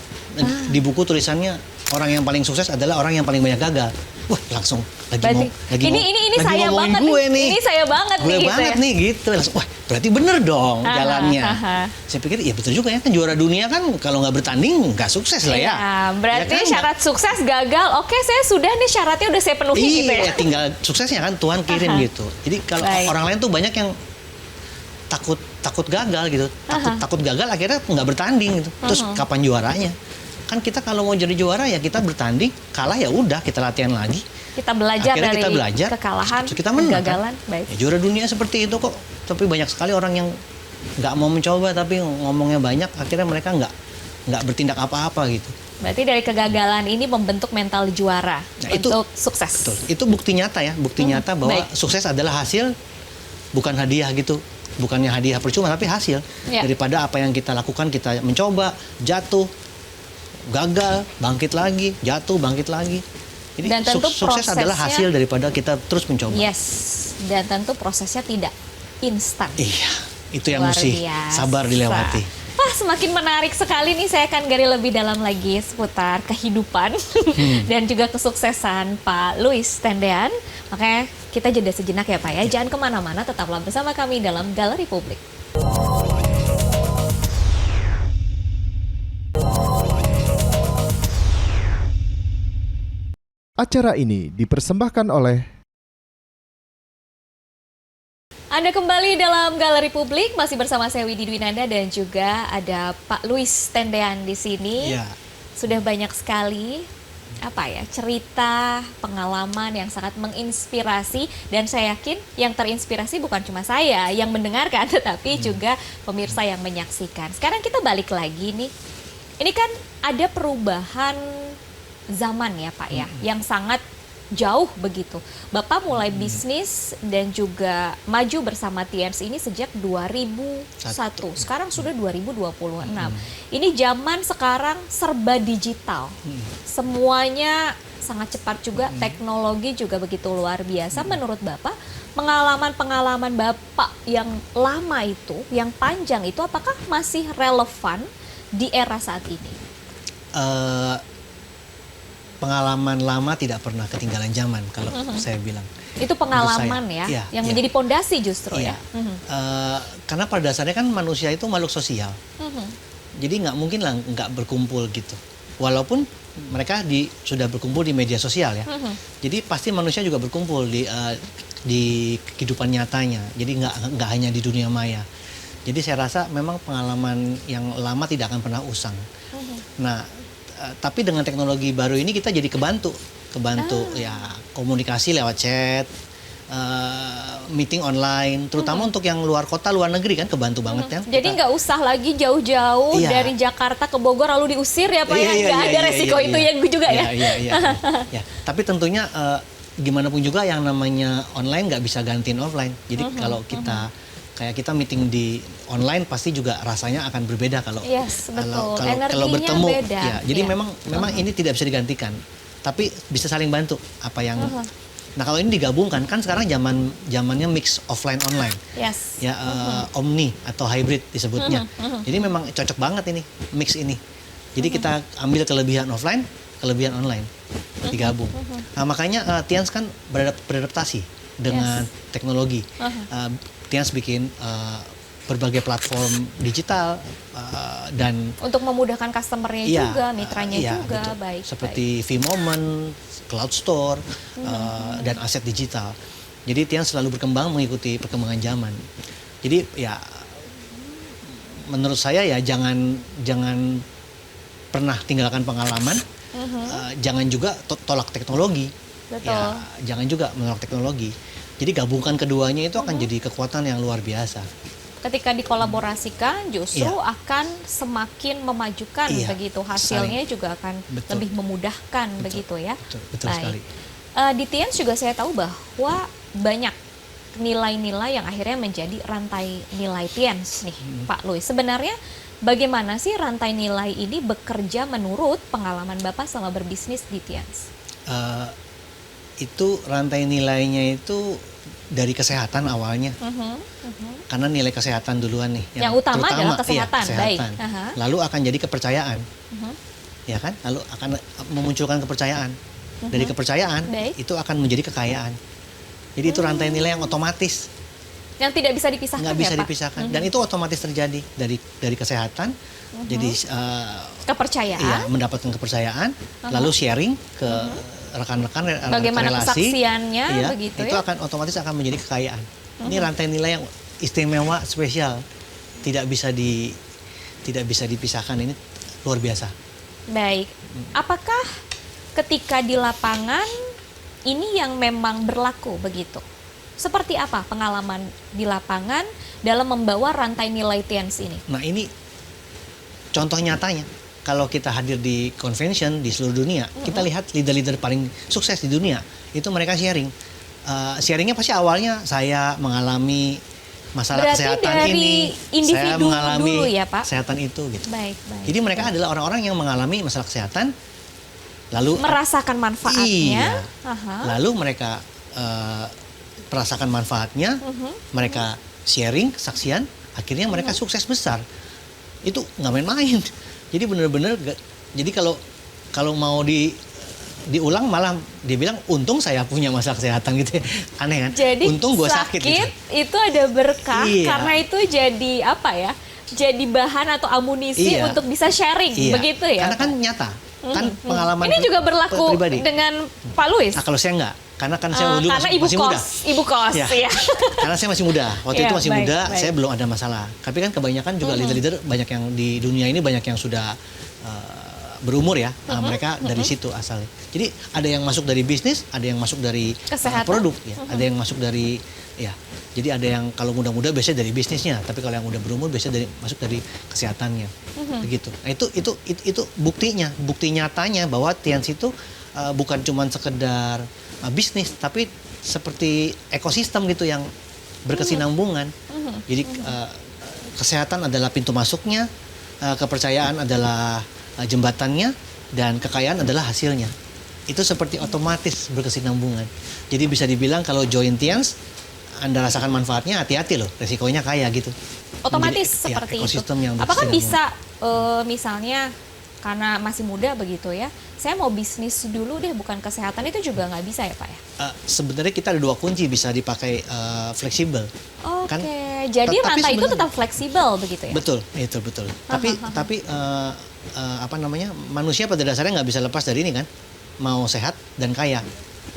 C: di buku tulisannya orang yang paling sukses adalah orang yang paling banyak gagal. Wah, langsung
D: Berarti, ini saya
C: ngomongin
D: banget
C: gue
D: nih. Ini saya banget
C: gue
D: nih, gitu
C: banget
D: ya.
C: nih gitu. Langsung, wah, berarti bener dong jalannya. Saya pikir ya betul juga ya, kan juara dunia kan kalau nggak bertanding nggak sukses lah ya.
D: Iya, berarti
C: Ya kan?
D: syarat sukses gagal. Oke, saya sudah nih syaratnya udah saya penuhi gitu ya.
C: Iya, tinggal suksesnya kan Tuhan kirim gitu. Jadi kalau
D: Baik.
C: orang lain tuh banyak yang takut gagal gitu, takut gagal akhirnya nggak bertanding gitu. Terus kapan juaranya? Kan kita kalau mau jadi juara ya kita bertanding, kalah ya udah kita latihan lagi.
D: Kita belajar
C: Akhirnya
D: dari
C: kita belajar,
D: kekalahan,
C: terus kita menang,
D: kegagalan.
C: kan?
D: Baik.
C: Ya, juara dunia seperti itu kok. Tapi banyak sekali orang yang nggak mau mencoba tapi ngomongnya banyak, akhirnya mereka nggak bertindak apa-apa gitu.
D: Berarti dari kegagalan ini membentuk mental juara
C: Nah, itu-
D: untuk sukses.
C: Betul. Itu bukti nyata ya, bukti nyata bahwa
D: baik.
C: sukses adalah hasil, bukan hadiah gitu. Bukannya hadiah percuma, tapi hasil.
D: Ya.
C: Daripada apa yang kita lakukan, kita mencoba, jatuh, gagal, bangkit lagi, jatuh, bangkit lagi. Jadi
D: Dan tentu
C: sukses adalah
D: prosesnya-
C: hasil daripada kita terus mencoba.
D: Yes, dan tentu prosesnya tidak instan.
C: Iya. Itu yang
D: Luar
C: mesti
D: biasa.
C: sabar dilewati.
D: Wah, semakin menarik sekali nih. Saya akan gali lebih dalam lagi seputar kehidupan dan juga kesuksesan Pak Louis Tendean. Makanya kita jeda sejenak ya Pak ya. Jangan kemana-mana, tetaplah bersama kami dalam Galeri Publik.
A: Acara ini dipersembahkan oleh
D: Anda kembali dalam Galeri Publik, masih bersama saya Widi Dwinanda dan juga ada Pak Louis Tendean di sini.
C: Iya.
D: Sudah banyak sekali cerita, pengalaman yang sangat menginspirasi, dan saya yakin yang terinspirasi bukan cuma saya yang mendengarkan, tetapi juga pemirsa yang menyaksikan. Sekarang kita balik lagi nih. Ini kan ada perubahan zaman ya Pak ya, yang sangat jauh begitu. Bapak mulai bisnis dan juga maju bersama Tiens ini sejak 2001. Sekarang sudah 2026. Ini zaman sekarang serba digital. Semuanya sangat cepat juga, teknologi juga begitu luar biasa. Menurut Bapak, pengalaman-pengalaman Bapak yang lama itu, yang panjang itu, apakah masih relevan di era saat ini?
C: Pengalaman lama tidak pernah ketinggalan zaman kalau saya bilang.
D: Itu pengalaman ya, yang menjadi pondasi justru ya.
C: Karena pada dasarnya kan manusia itu makhluk sosial. Jadi nggak mungkin lah nggak berkumpul gitu. Walaupun mereka sudah berkumpul di media sosial ya. Jadi pasti manusia juga berkumpul di kehidupan nyatanya. Jadi nggak hanya di dunia maya. Jadi saya rasa memang pengalaman yang lama tidak akan pernah usang. Nah, tapi dengan teknologi baru ini kita jadi kebantu ya, komunikasi lewat chat, meeting online, terutama untuk yang luar kota, luar negeri kan kebantu banget ya.
D: Jadi nggak usah lagi jauh-jauh dari Jakarta ke Bogor lalu diusir ya Pak ya, nggak ada resiko itu yang juga ya.
C: Iya. Tapi tentunya gimana pun juga yang namanya online nggak bisa gantiin offline. Jadi kalau kita meeting di online pasti juga rasanya akan berbeda kalau kalau bertemu
D: beda.
C: Ya. Jadi memang ini tidak bisa digantikan. Tapi bisa saling bantu apa yang Nah, kalau ini digabungkan kan sekarang zamannya mix offline online.
D: Yes.
C: Ya omni atau hybrid disebutnya. Jadi memang cocok banget ini mix ini. Jadi kita ambil kelebihan offline, kelebihan online digabung. Nah, makanya Tiens kan beradaptasi dengan teknologi. Tiens bikin berbagai platform digital dan
D: untuk memudahkan customernya juga, mitranya juga,
C: betul.
D: baik.
C: Seperti V-Moment, Cloud Store, dan aset digital. Jadi Tiens selalu berkembang mengikuti perkembangan zaman. Jadi ya menurut saya ya jangan pernah tinggalkan pengalaman, jangan juga tolak teknologi.
D: Betul.
C: Ya, jangan juga menolak teknologi. Jadi gabungkan keduanya itu akan jadi kekuatan yang luar biasa.
D: Ketika dikolaborasikan justru akan semakin memajukan begitu, hasilnya juga akan lebih memudahkan begitu ya.
C: Betul sekali.
D: Di Tiens juga saya tahu bahwa banyak nilai-nilai yang akhirnya menjadi rantai nilai Tiens nih Pak Louis. Sebenarnya bagaimana sih rantai nilai ini bekerja menurut pengalaman Bapak selama berbisnis di Tiens?
C: Itu rantai nilainya itu dari kesehatan awalnya, karena nilai kesehatan duluan nih.
D: Yang utama adalah kesehatan. Baik.
C: Lalu akan jadi kepercayaan, ya kan? Lalu akan memunculkan kepercayaan. Dari kepercayaan itu akan menjadi kekayaan. Jadi itu rantai nilai yang otomatis.
D: Yang tidak bisa dipisahkan.
C: Nggak bisa dipisahkan. Dan itu otomatis terjadi dari kesehatan. Jadi
D: kepercayaan.
C: Iya, mendapatkan kepercayaan, lalu sharing ke rekan-rekan,
D: bagaimana
C: relasi,
D: kesaksiannya begitu
C: itu akan otomatis akan menjadi kekayaan. Ini rantai nilai yang istimewa, spesial, tidak bisa dipisahkan. Ini luar biasa.
D: Baik, apakah ketika di lapangan ini yang memang berlaku begitu? Seperti apa pengalaman di lapangan dalam membawa rantai nilai Tiens ini?
C: Nah, ini contoh nyatanya. Kalau kita hadir di convention di seluruh dunia, kita lihat leader-leader paling sukses di dunia, itu mereka sharing. Sharingnya pasti awalnya saya mengalami masalah kesehatan ini, saya mengalami
D: dulu ya, Pak?
C: kesehatan itu, gitu.
D: Baik.
C: Jadi mereka adalah orang-orang yang mengalami masalah kesehatan, lalu
D: merasakan manfaatnya,
C: lalu mereka merasakan manfaatnya, mereka sharing kesaksian akhirnya mereka sukses besar. Itu nggak main-main. Jadi benar-benar, jadi kalau mau diulang malah dia bilang untung saya punya masalah kesehatan gitu ya. Aneh kan?
D: Jadi
C: untung gue sakit gitu.
D: itu ada berkah
C: Iya.
D: karena itu jadi apa ya? Jadi bahan atau amunisi
C: Iya.
D: untuk bisa sharing,
C: Iya.
D: begitu ya?
C: Karena kan nyata, kan pengalaman
D: Ini juga berlaku
C: pribadi.
D: dengan Pak Luis.
C: Nah, kalau saya enggak, karena kan saya dulu
D: Karena
C: masih muda.
D: ibu kos,
C: Ya.
D: ya.
C: Karena saya masih muda. Waktu
D: Ya,
C: itu masih
D: baik,
C: muda,
D: baik.
C: saya belum ada masalah. Tapi kan kebanyakan juga leader-leader banyak yang di dunia ini banyak yang sudah berumur ya. Mereka dari situ asalnya. Jadi ada yang masuk dari bisnis, ada yang masuk dari
D: Kesehatan.
C: produk ya. Ada yang masuk dari ya. Jadi ada yang kalau muda-muda biasanya dari bisnisnya, tapi kalau yang udah berumur biasanya masuk dari kesehatannya. Begitu. Nah, itu buktinya, bukti nyatanya bahwa Tians itu bukan cuma sekedar bisnis, tapi seperti ekosistem gitu yang berkesinambungan. Jadi kesehatan adalah pintu masuknya, kepercayaan adalah jembatannya, dan kekayaan adalah hasilnya. Itu seperti otomatis berkesinambungan. Jadi bisa dibilang kalau join Tians, Anda rasakan manfaatnya, hati-hati loh, resikonya kaya gitu.
D: Otomatis
C: Menjadi,
D: seperti
C: ekosistem
D: itu.
C: yang
D: Apakah
C: berkesinambungan.
D: bisa misalnya karena masih muda begitu ya, saya mau bisnis dulu deh, bukan kesehatan, itu juga nggak bisa ya Pak ya?
C: Sebenarnya kita ada 2 kunci bisa dipakai fleksibel.
D: Oke,
C: Kan,
D: jadi
C: tapi
D: rantai itu
C: sebenarnya-
D: tetap fleksibel begitu ya?
C: Betul, itu betul. Tapi apa namanya, manusia pada dasarnya nggak bisa lepas dari ini kan, mau sehat dan kaya.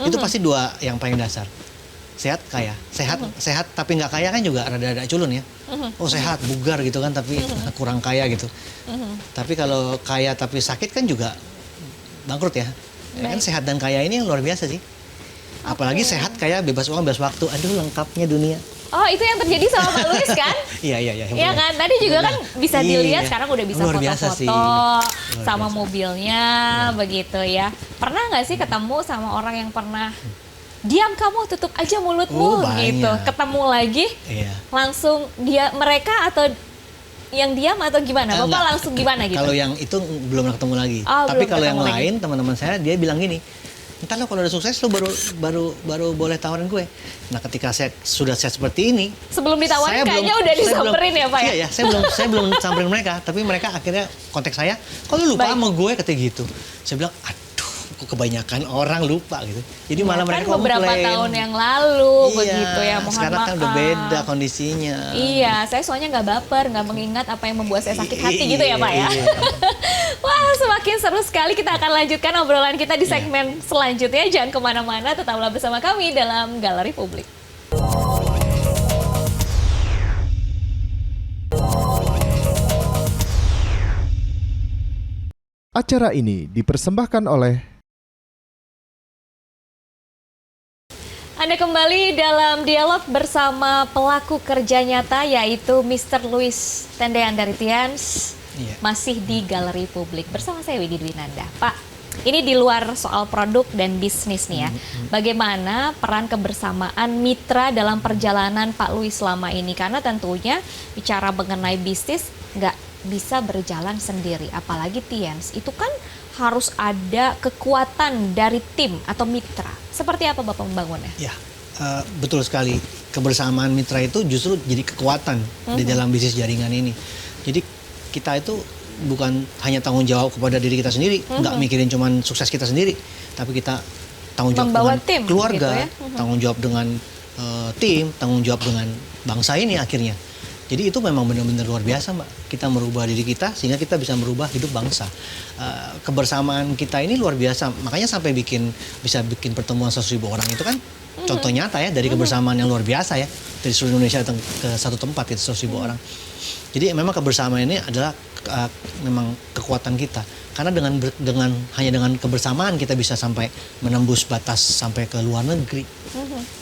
C: Itu pasti 2 yang paling dasar. Sehat, kaya. Sehat tapi nggak kaya kan juga rada-rada culun ya. Oh sehat, bugar gitu kan, tapi kurang kaya gitu. Tapi kalau kaya tapi sakit kan juga bangkrut ya. Ya kan, sehat dan kaya ini yang luar biasa sih. Apalagi sehat, kaya, bebas uang, bebas waktu. Aduh, lengkapnya dunia.
D: Oh, itu yang terjadi sama Pak Luis kan?
C: Iya.
D: Iya kan, tadi juga kan bisa
C: Iya.
D: dilihat sekarang udah bisa
C: Luar biasa sih.
D: foto-foto
C: Luar
D: sama
C: biasa.
D: mobilnya begitu ya. Pernah nggak sih ketemu sama orang yang pernah diam kamu, tutup aja mulutmu
C: banyak.
D: gitu. Ketemu lagi
C: Iya.
D: langsung mereka atau yang diam atau gimana? Bapak
C: Enggak.
D: langsung gimana gitu?
C: Kalau yang itu belum ketemu lagi.
D: Oh,
C: Tapi
D: belum
C: kalau yang
D: ketemu lagi.
C: lain, teman-teman saya dia bilang gini, entar lo kalau udah sukses lo baru boleh tawarin gue. Nah, ketika saya sudah seperti ini,
D: Sebelum ditawarin kayaknya udah
C: saya
D: disamperin ya Pak ya?
C: Iya, saya belum samperin mereka, tapi mereka akhirnya kontak saya, "Kok lu lupa
D: Baik.
C: sama gue?" kata gitu. Saya bilang, "Aduh, kok kebanyakan orang lupa gitu." Jadi
D: Ya,
C: malah
D: kan
C: mereka
D: beberapa
C: komplain.
D: tahun yang lalu
C: Iya,
D: begitu ya, mohon
C: sekarang
D: maaf.
C: kan udah beda kondisinya.
D: Iya, saya soalnya nggak baper, nggak mengingat apa yang membuat saya sakit hati gitu ya Pak ya.
C: Iya.
D: Wah, semakin seru sekali. Kita akan lanjutkan obrolan kita di segmen selanjutnya. Jangan kemana-mana, tetaplah bersama kami dalam Galeri Publik.
A: Acara ini dipersembahkan oleh
D: Anda kembali dalam dialog bersama pelaku kerja nyata yaitu Mr. Luis Tendean dari Tians.
C: Iya.
D: Masih di Galeri Publik bersama saya Widi Dwinanda. Pak, ini di luar soal produk dan bisnis nih ya. Bagaimana peran kebersamaan mitra dalam perjalanan Pak Luis selama ini? Karena tentunya bicara mengenai bisnis nggak bisa berjalan sendiri. Apalagi Tians, itu kan harus ada kekuatan dari tim atau mitra. Seperti apa Bapak membangunnya?
C: Ya, betul sekali. Kebersamaan mitra itu justru jadi kekuatan di dalam bisnis jaringan ini. Jadi kita itu bukan hanya tanggung jawab kepada diri kita sendiri, nggak mikirin cuman sukses kita sendiri, tapi kita tanggung jawab
D: Membawa
C: dengan
D: tim,
C: keluarga,
D: gitu ya.
C: tanggung jawab dengan tim, tanggung jawab dengan bangsa ini akhirnya. Jadi itu memang benar-benar luar biasa, Mbak. Kita merubah diri kita sehingga kita bisa merubah hidup bangsa. Kebersamaan kita ini luar biasa. Makanya sampai bisa bikin pertemuan 100.000 orang itu kan contoh nyata ya dari kebersamaan yang luar biasa ya. Dari seluruh Indonesia datang ke satu tempat itu 100.000 orang. Jadi memang kebersamaan ini adalah memang kekuatan kita. Karena hanya dengan kebersamaan kita bisa sampai menembus batas sampai ke luar negeri.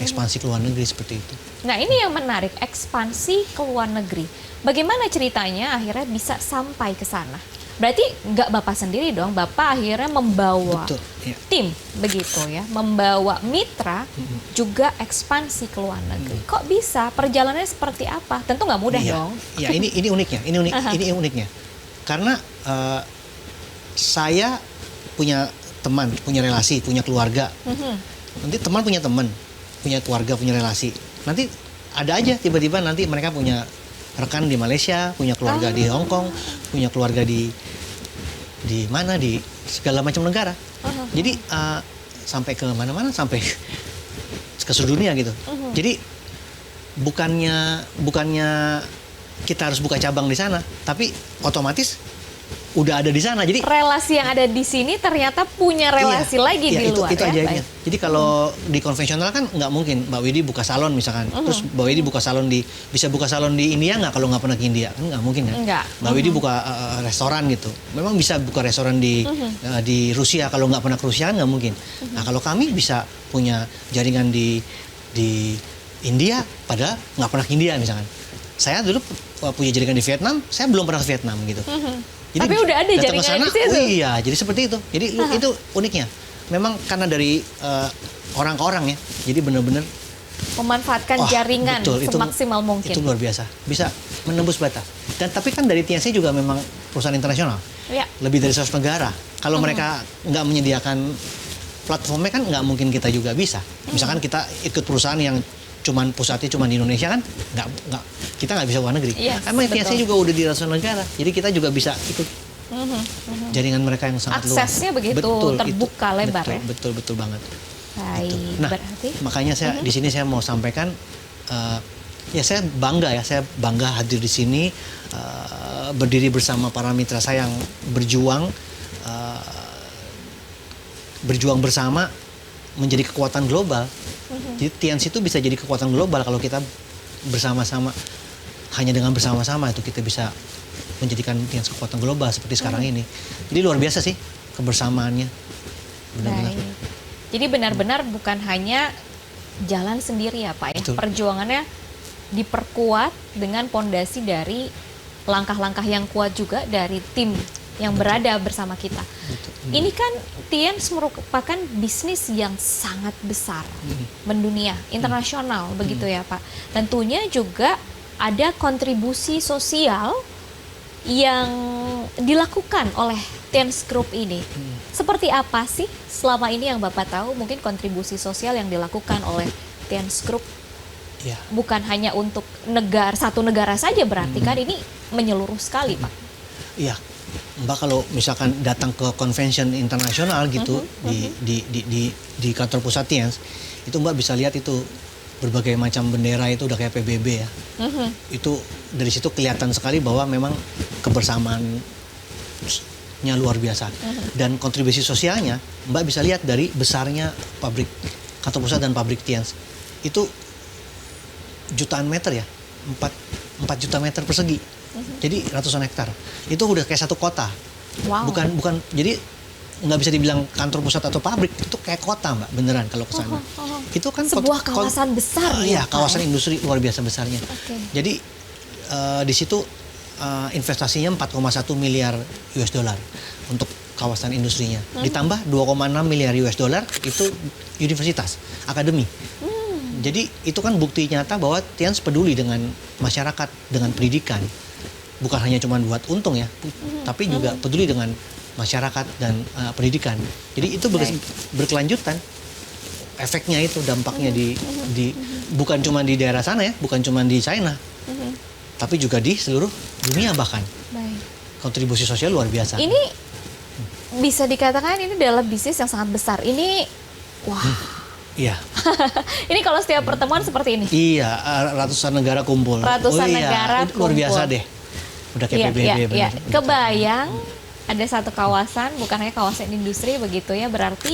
C: Ekspansi ke luar negeri seperti itu.
D: Nah, ini yang menarik, ekspansi ke luar negeri. Bagaimana ceritanya akhirnya bisa sampai ke sana? Berarti nggak Bapak sendiri dong, Bapak akhirnya membawa
C: Betul, iya.
D: tim, begitu ya, membawa mitra juga ekspansi ke luar negeri. Kok bisa? Perjalanannya seperti apa? Tentu nggak mudah
C: Iya.
D: dong.
C: Iya, ini uniknya, ini uniknya. Karena saya punya teman, punya relasi, punya keluarga. Nanti teman punya keluarga, punya relasi. Nanti ada aja tiba-tiba nanti mereka punya rekan di Malaysia, punya keluarga di Hong Kong, punya keluarga di mana, di segala macam negara. Jadi sampai ke mana-mana, sampai ke seluruh dunia gitu. Jadi bukannya kita harus buka cabang di sana, tapi otomatis udah ada di sana. Jadi
D: relasi yang ada di sini ternyata punya relasi lagi di luar
C: itu
D: ya.
C: ajaibnya.
D: Baik.
C: Jadi kalau di konvensional kan nggak mungkin Mbak Widi buka salon misalkan, terus Mbak Widi bisa buka salon di India nggak kalau nggak pernah ke India, kan nggak mungkin kan?
D: Nggak.
C: Mbak Widi buka restoran gitu, memang bisa buka restoran di Rusia kalau nggak pernah ke Rusia kan nggak mungkin. Nah kalau kami bisa punya jaringan di India, padahal nggak pernah ke India misalkan. Saya dulu punya jaringan di Vietnam, saya belum pernah ke Vietnam gitu. Jadi
D: tapi udah ada
C: datang ke
D: jaringan
C: sana,
D: di situ.
C: oh iya, jadi seperti itu. Jadi itu uniknya. Memang karena dari orang ke orang ya. Jadi benar-benar
D: Memanfaatkan jaringan
C: betul,
D: semaksimal mungkin.
C: Itu luar biasa. Bisa menembus batas. Dan tapi kan dari TNC juga memang perusahaan internasional.
D: Ya.
C: Lebih dari 100 negara. Kalau mereka nggak menyediakan platformnya kan nggak mungkin kita juga bisa. Misalkan kita ikut perusahaan yang pusatnya cuma di Indonesia kan kita nggak bisa luar negeri.
D: Yes,
C: Emang TNC
D: betul.
C: juga udah di ratusan negara. Jadi kita juga bisa ikut jaringan mereka yang sangat luas.
D: Aksesnya begitu terbuka lebar ya.
C: Betul banget.
D: Baik,
C: Nah,
D: berarti
C: makanya saya di sini saya mau sampaikan ya saya bangga hadir di sini berdiri bersama para mitra saya yang berjuang bersama menjadi kekuatan global. Jadi TNC itu bisa jadi kekuatan global kalau kita bersama-sama, hanya dengan bersama-sama itu kita bisa menjadikan TNC kekuatan global seperti sekarang ini. Jadi luar biasa sih kebersamaannya. Benar-benar.
D: baik. Jadi benar-benar bukan hanya jalan sendiri ya Pak ya.
C: Betul.
D: Perjuangannya diperkuat dengan pondasi dari langkah-langkah yang kuat juga dari tim yang berada bersama kita. Ini kan TNC merupakan bisnis yang sangat besar, mendunia, internasional begitu ya Pak. Tentunya juga ada kontribusi sosial yang dilakukan oleh TNC Group ini. Seperti apa sih selama ini yang Bapak tahu mungkin kontribusi sosial yang dilakukan oleh TNC Group?
C: Ya.
D: Bukan hanya untuk satu negara saja berarti kan ini menyeluruh sekali Pak.
C: Iya, Mbak kalau misalkan datang ke convention internasional gitu di kantor pusat TNC, itu Mbak bisa lihat itu berbagai macam bendera itu udah kayak PBB ya. Itu dari situ kelihatan sekali bahwa memang kebersamaannya luar biasa. Dan kontribusi sosialnya Mbak bisa lihat dari besarnya pabrik kantor pusat dan pabrik TNC. Itu jutaan meter ya, 4 juta meter persegi. Jadi ratusan hektar. Itu udah kayak satu kota.
D: Wow.
C: Bukan jadi nggak bisa dibilang kantor pusat atau pabrik, itu kayak kota Mbak, beneran kalau ke sana. Itu kan
D: sebuah kawasan besar ya,
C: iya, kawasan
D: Pak,
C: industri luar biasa besarnya.
D: Oke.
C: Jadi di situ investasinya 4,1 miliar US dollar untuk kawasan industrinya. Ditambah 2,6 miliar US dollar itu universitas, akademi. Jadi itu kan bukti nyata bahwa TNC peduli dengan masyarakat, dengan pendidikan. Bukan hanya cuma buat untung ya, tapi juga peduli dengan masyarakat dan pendidikan. Jadi itu berkelanjutan. Efeknya itu, dampaknya bukan cuma di daerah sana ya, bukan cuma di China, tapi juga di seluruh dunia bahkan.
D: Baik.
C: Kontribusi sosial luar biasa.
D: Ini bisa dikatakan ini adalah bisnis yang sangat besar. Ini, wah.
C: Iya.
D: Ini kalau setiap pertemuan seperti ini.
C: Iya, ratusan negara kumpul.
D: Ratusan negara
C: luar biasa
D: kumpul.
C: deh. Udah kayak PBB
D: Iya.
C: bener.
D: Kebayang ada satu kawasan, bukan hanya kawasan industri begitu ya, berarti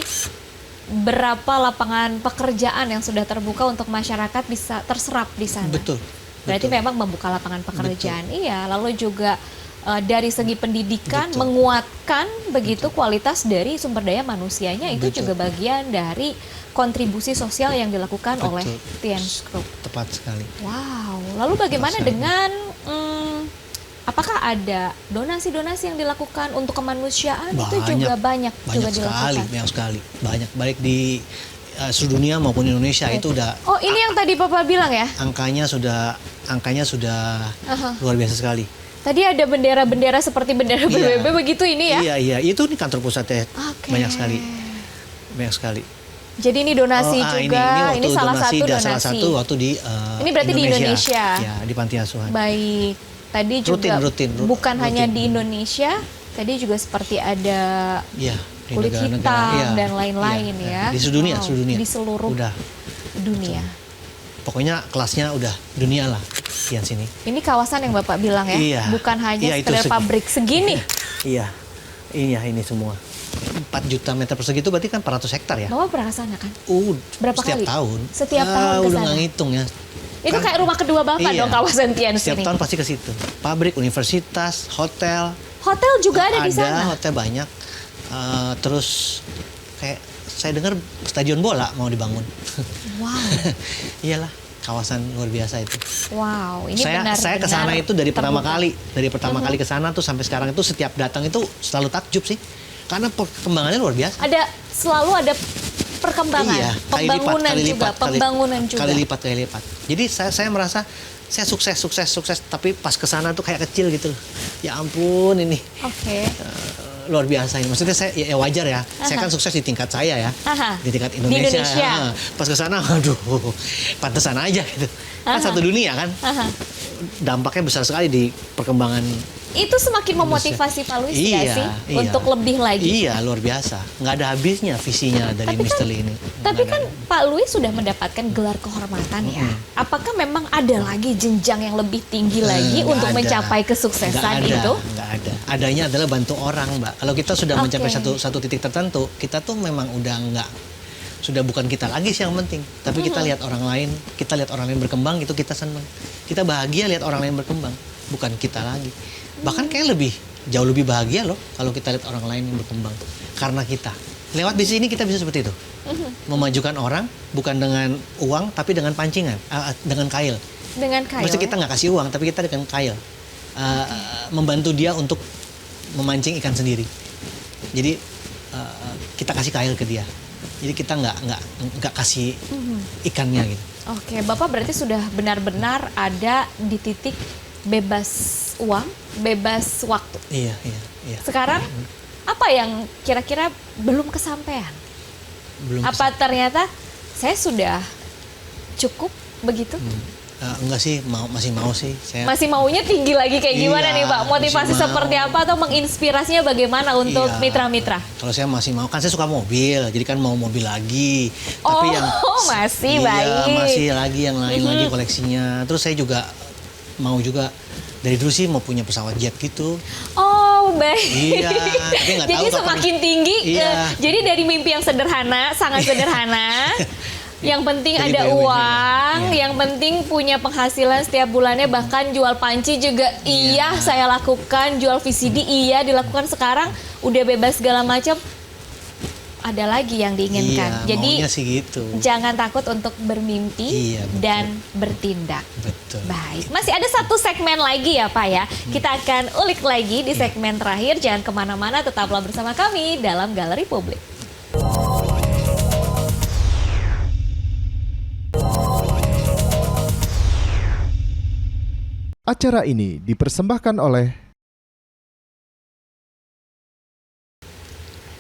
D: berapa lapangan pekerjaan yang sudah terbuka untuk masyarakat bisa terserap di sana.
C: Betul.
D: Berarti memang membuka lapangan pekerjaan. Iya, lalu juga dari segi pendidikan menguatkan begitu kualitas dari sumber daya manusianya, itu juga bagian dari kontribusi sosial yang dilakukan oleh TNC Group.
C: Tepat sekali.
D: Wow, lalu bagaimana dengan apakah ada donasi-donasi yang dilakukan untuk kemanusiaan? Itu juga banyak juga dilakukan.
C: Banyak sekali. Banyak, baik di seluruh dunia maupun Indonesia. Itu udah.
D: Oh, ini yang tadi Papa bilang ya?
C: Angkanya sudah luar biasa sekali.
D: Tadi ada bendera-bendera seperti bendera PBB begitu ini ya?
C: Iya, itu nih kantor pusatnya.
D: Oke.
C: Banyak sekali.
D: Jadi ini donasi juga. Ini salah satu donasi.
C: Salah satu waktu di
D: ini berarti di Indonesia.
C: Ya, di panti asuhan.
D: Baik. Tadi juga
C: rutin,
D: bukan hanya di Indonesia, tadi juga seperti ada kulit hitam dan lain-lain ya.
C: Di seluruh dunia,
D: Di seluruh dunia.
C: Pokoknya kelasnya udah dunia lah yang sini.
D: Ini kawasan yang Bapak bilang ya,
C: Iya.
D: bukan hanya
C: Iya,
D: sekedar pabrik segini.
C: Iya, ini semua. 4 juta meter persegi itu berarti kan 400 hektar ya?
D: Bapak pernah ke sana kan?
C: Setiap
D: Berapa kali?
C: tahun.
D: Setiap tahun ke
C: Udah
D: sana?
C: nggak ngitung ya.
D: Itu kayak rumah kedua Bapak dong, kawasan Tians
C: Setiap
D: ini.
C: tahun pasti ke situ. Pabrik, universitas, hotel.
D: Hotel juga ada di sana?
C: Ada, hotel banyak. Terus kayak saya dengar stadion bola mau dibangun.
D: Wow.
C: Iyalah, kawasan luar biasa itu.
D: Wow, ini
C: Saya
D: benar-benar
C: ke sana itu dari pertama
D: terbuka.
C: kali. Dari pertama kali ke sana tuh sampai sekarang itu setiap datang itu selalu takjub sih. Karena perkembangannya luar biasa.
D: Selalu ada perkembangan,
C: Iya,
D: pembangunan juga.
C: Kali lipat. Jadi saya merasa saya sukses, tapi pas ke sana tuh kayak kecil gitu loh. Ya ampun ini.
D: Oke.
C: Luar biasa ini. Maksudnya saya ya wajar ya. Saya kan sukses di tingkat saya ya.
D: Aha.
C: Di tingkat
D: Di
C: Indonesia.
D: Indonesia.
C: Pas ke sana aduh, pantesan aja gitu. Kan satu dunia kan. Dampaknya besar sekali di perkembangan.
D: Itu semakin memotivasi Pak Luis nggak
C: Iya,
D: sih
C: iya.
D: untuk lebih lagi?
C: Iya, luar biasa. Nggak ada habisnya visinya dari Mr. Lee ini.
D: Tapi
C: Nggak
D: kan
C: ada.
D: Pak Luis sudah mendapatkan gelar kehormatan ya. Apakah memang ada lagi jenjang yang lebih tinggi lagi
C: Nggak
D: untuk
C: ada.
D: mencapai kesuksesan itu?
C: Nggak ada. Adanya adalah bantu orang, Mbak. Kalau kita sudah
D: Oke.
C: mencapai satu titik tertentu, kita tuh memang sudah bukan kita lagi sih yang penting. Tapi kita lihat orang lain, kita lihat orang lain berkembang, itu kita senang. Kita bahagia lihat orang lain berkembang, bukan kita lagi. Bahkan kayak jauh lebih bahagia loh kalau kita lihat orang lain yang berkembang. Karena kita. Lewat bisnis ini kita bisa seperti itu. Memajukan orang bukan dengan uang tapi dengan pancingan, dengan kail.
D: Dengan kail.
C: Maksudnya kita nggak kasih uang tapi kita dengan kail. Membantu dia untuk memancing ikan sendiri. Jadi kita kasih kail ke dia. Jadi kita nggak kasih ikannya gitu.
D: Oke, Bapak berarti sudah benar-benar ada di titik bebas uang, bebas waktu.
C: Iya.
D: Sekarang apa yang kira-kira belum kesampaian?
C: Belum
D: Apa ternyata saya sudah cukup begitu?
C: enggak sih, masih mau sih.
D: Masih maunya tinggi lagi kayak gimana
C: Iya,
D: nih Pak? Motivasi
C: masih mau.
D: seperti apa atau menginspirasinya bagaimana untuk
C: Iya.
D: mitra-mitra?
C: Kalau saya masih mau, kan saya suka mobil, jadi kan mau mobil lagi.
D: Oh,
C: Tapi
D: masih
C: iya,
D: baik.
C: masih lagi yang lain lagi koleksinya. Terus saya juga mau juga dari dulu sih mau punya pesawat jet gitu.
D: Oh, baik.
C: Iya, tapi nggak tahu
D: Jadi
C: kapan.
D: semakin tinggi,
C: Iya.
D: jadi dari mimpi yang sederhana, sangat sederhana. Yang penting
C: Jadi
D: ada
C: BMW-nya.
D: uang,
C: Iya.
D: yang penting punya penghasilan setiap bulannya, bahkan jual panci juga iya saya lakukan, jual VCD iya dilakukan sekarang, udah bebas segala macam. Ada lagi yang diinginkan.
C: Iya,
D: Jadi
C: maunya sih gitu.
D: jangan takut untuk bermimpi
C: Iya, betul.
D: dan bertindak.
C: Betul.
D: Baik, masih ada satu segmen lagi ya Pak ya. Kita akan ulik lagi di segmen terakhir. Jangan kemana-mana, tetaplah bersama kami dalam Galeri Publik.
A: Acara ini dipersembahkan oleh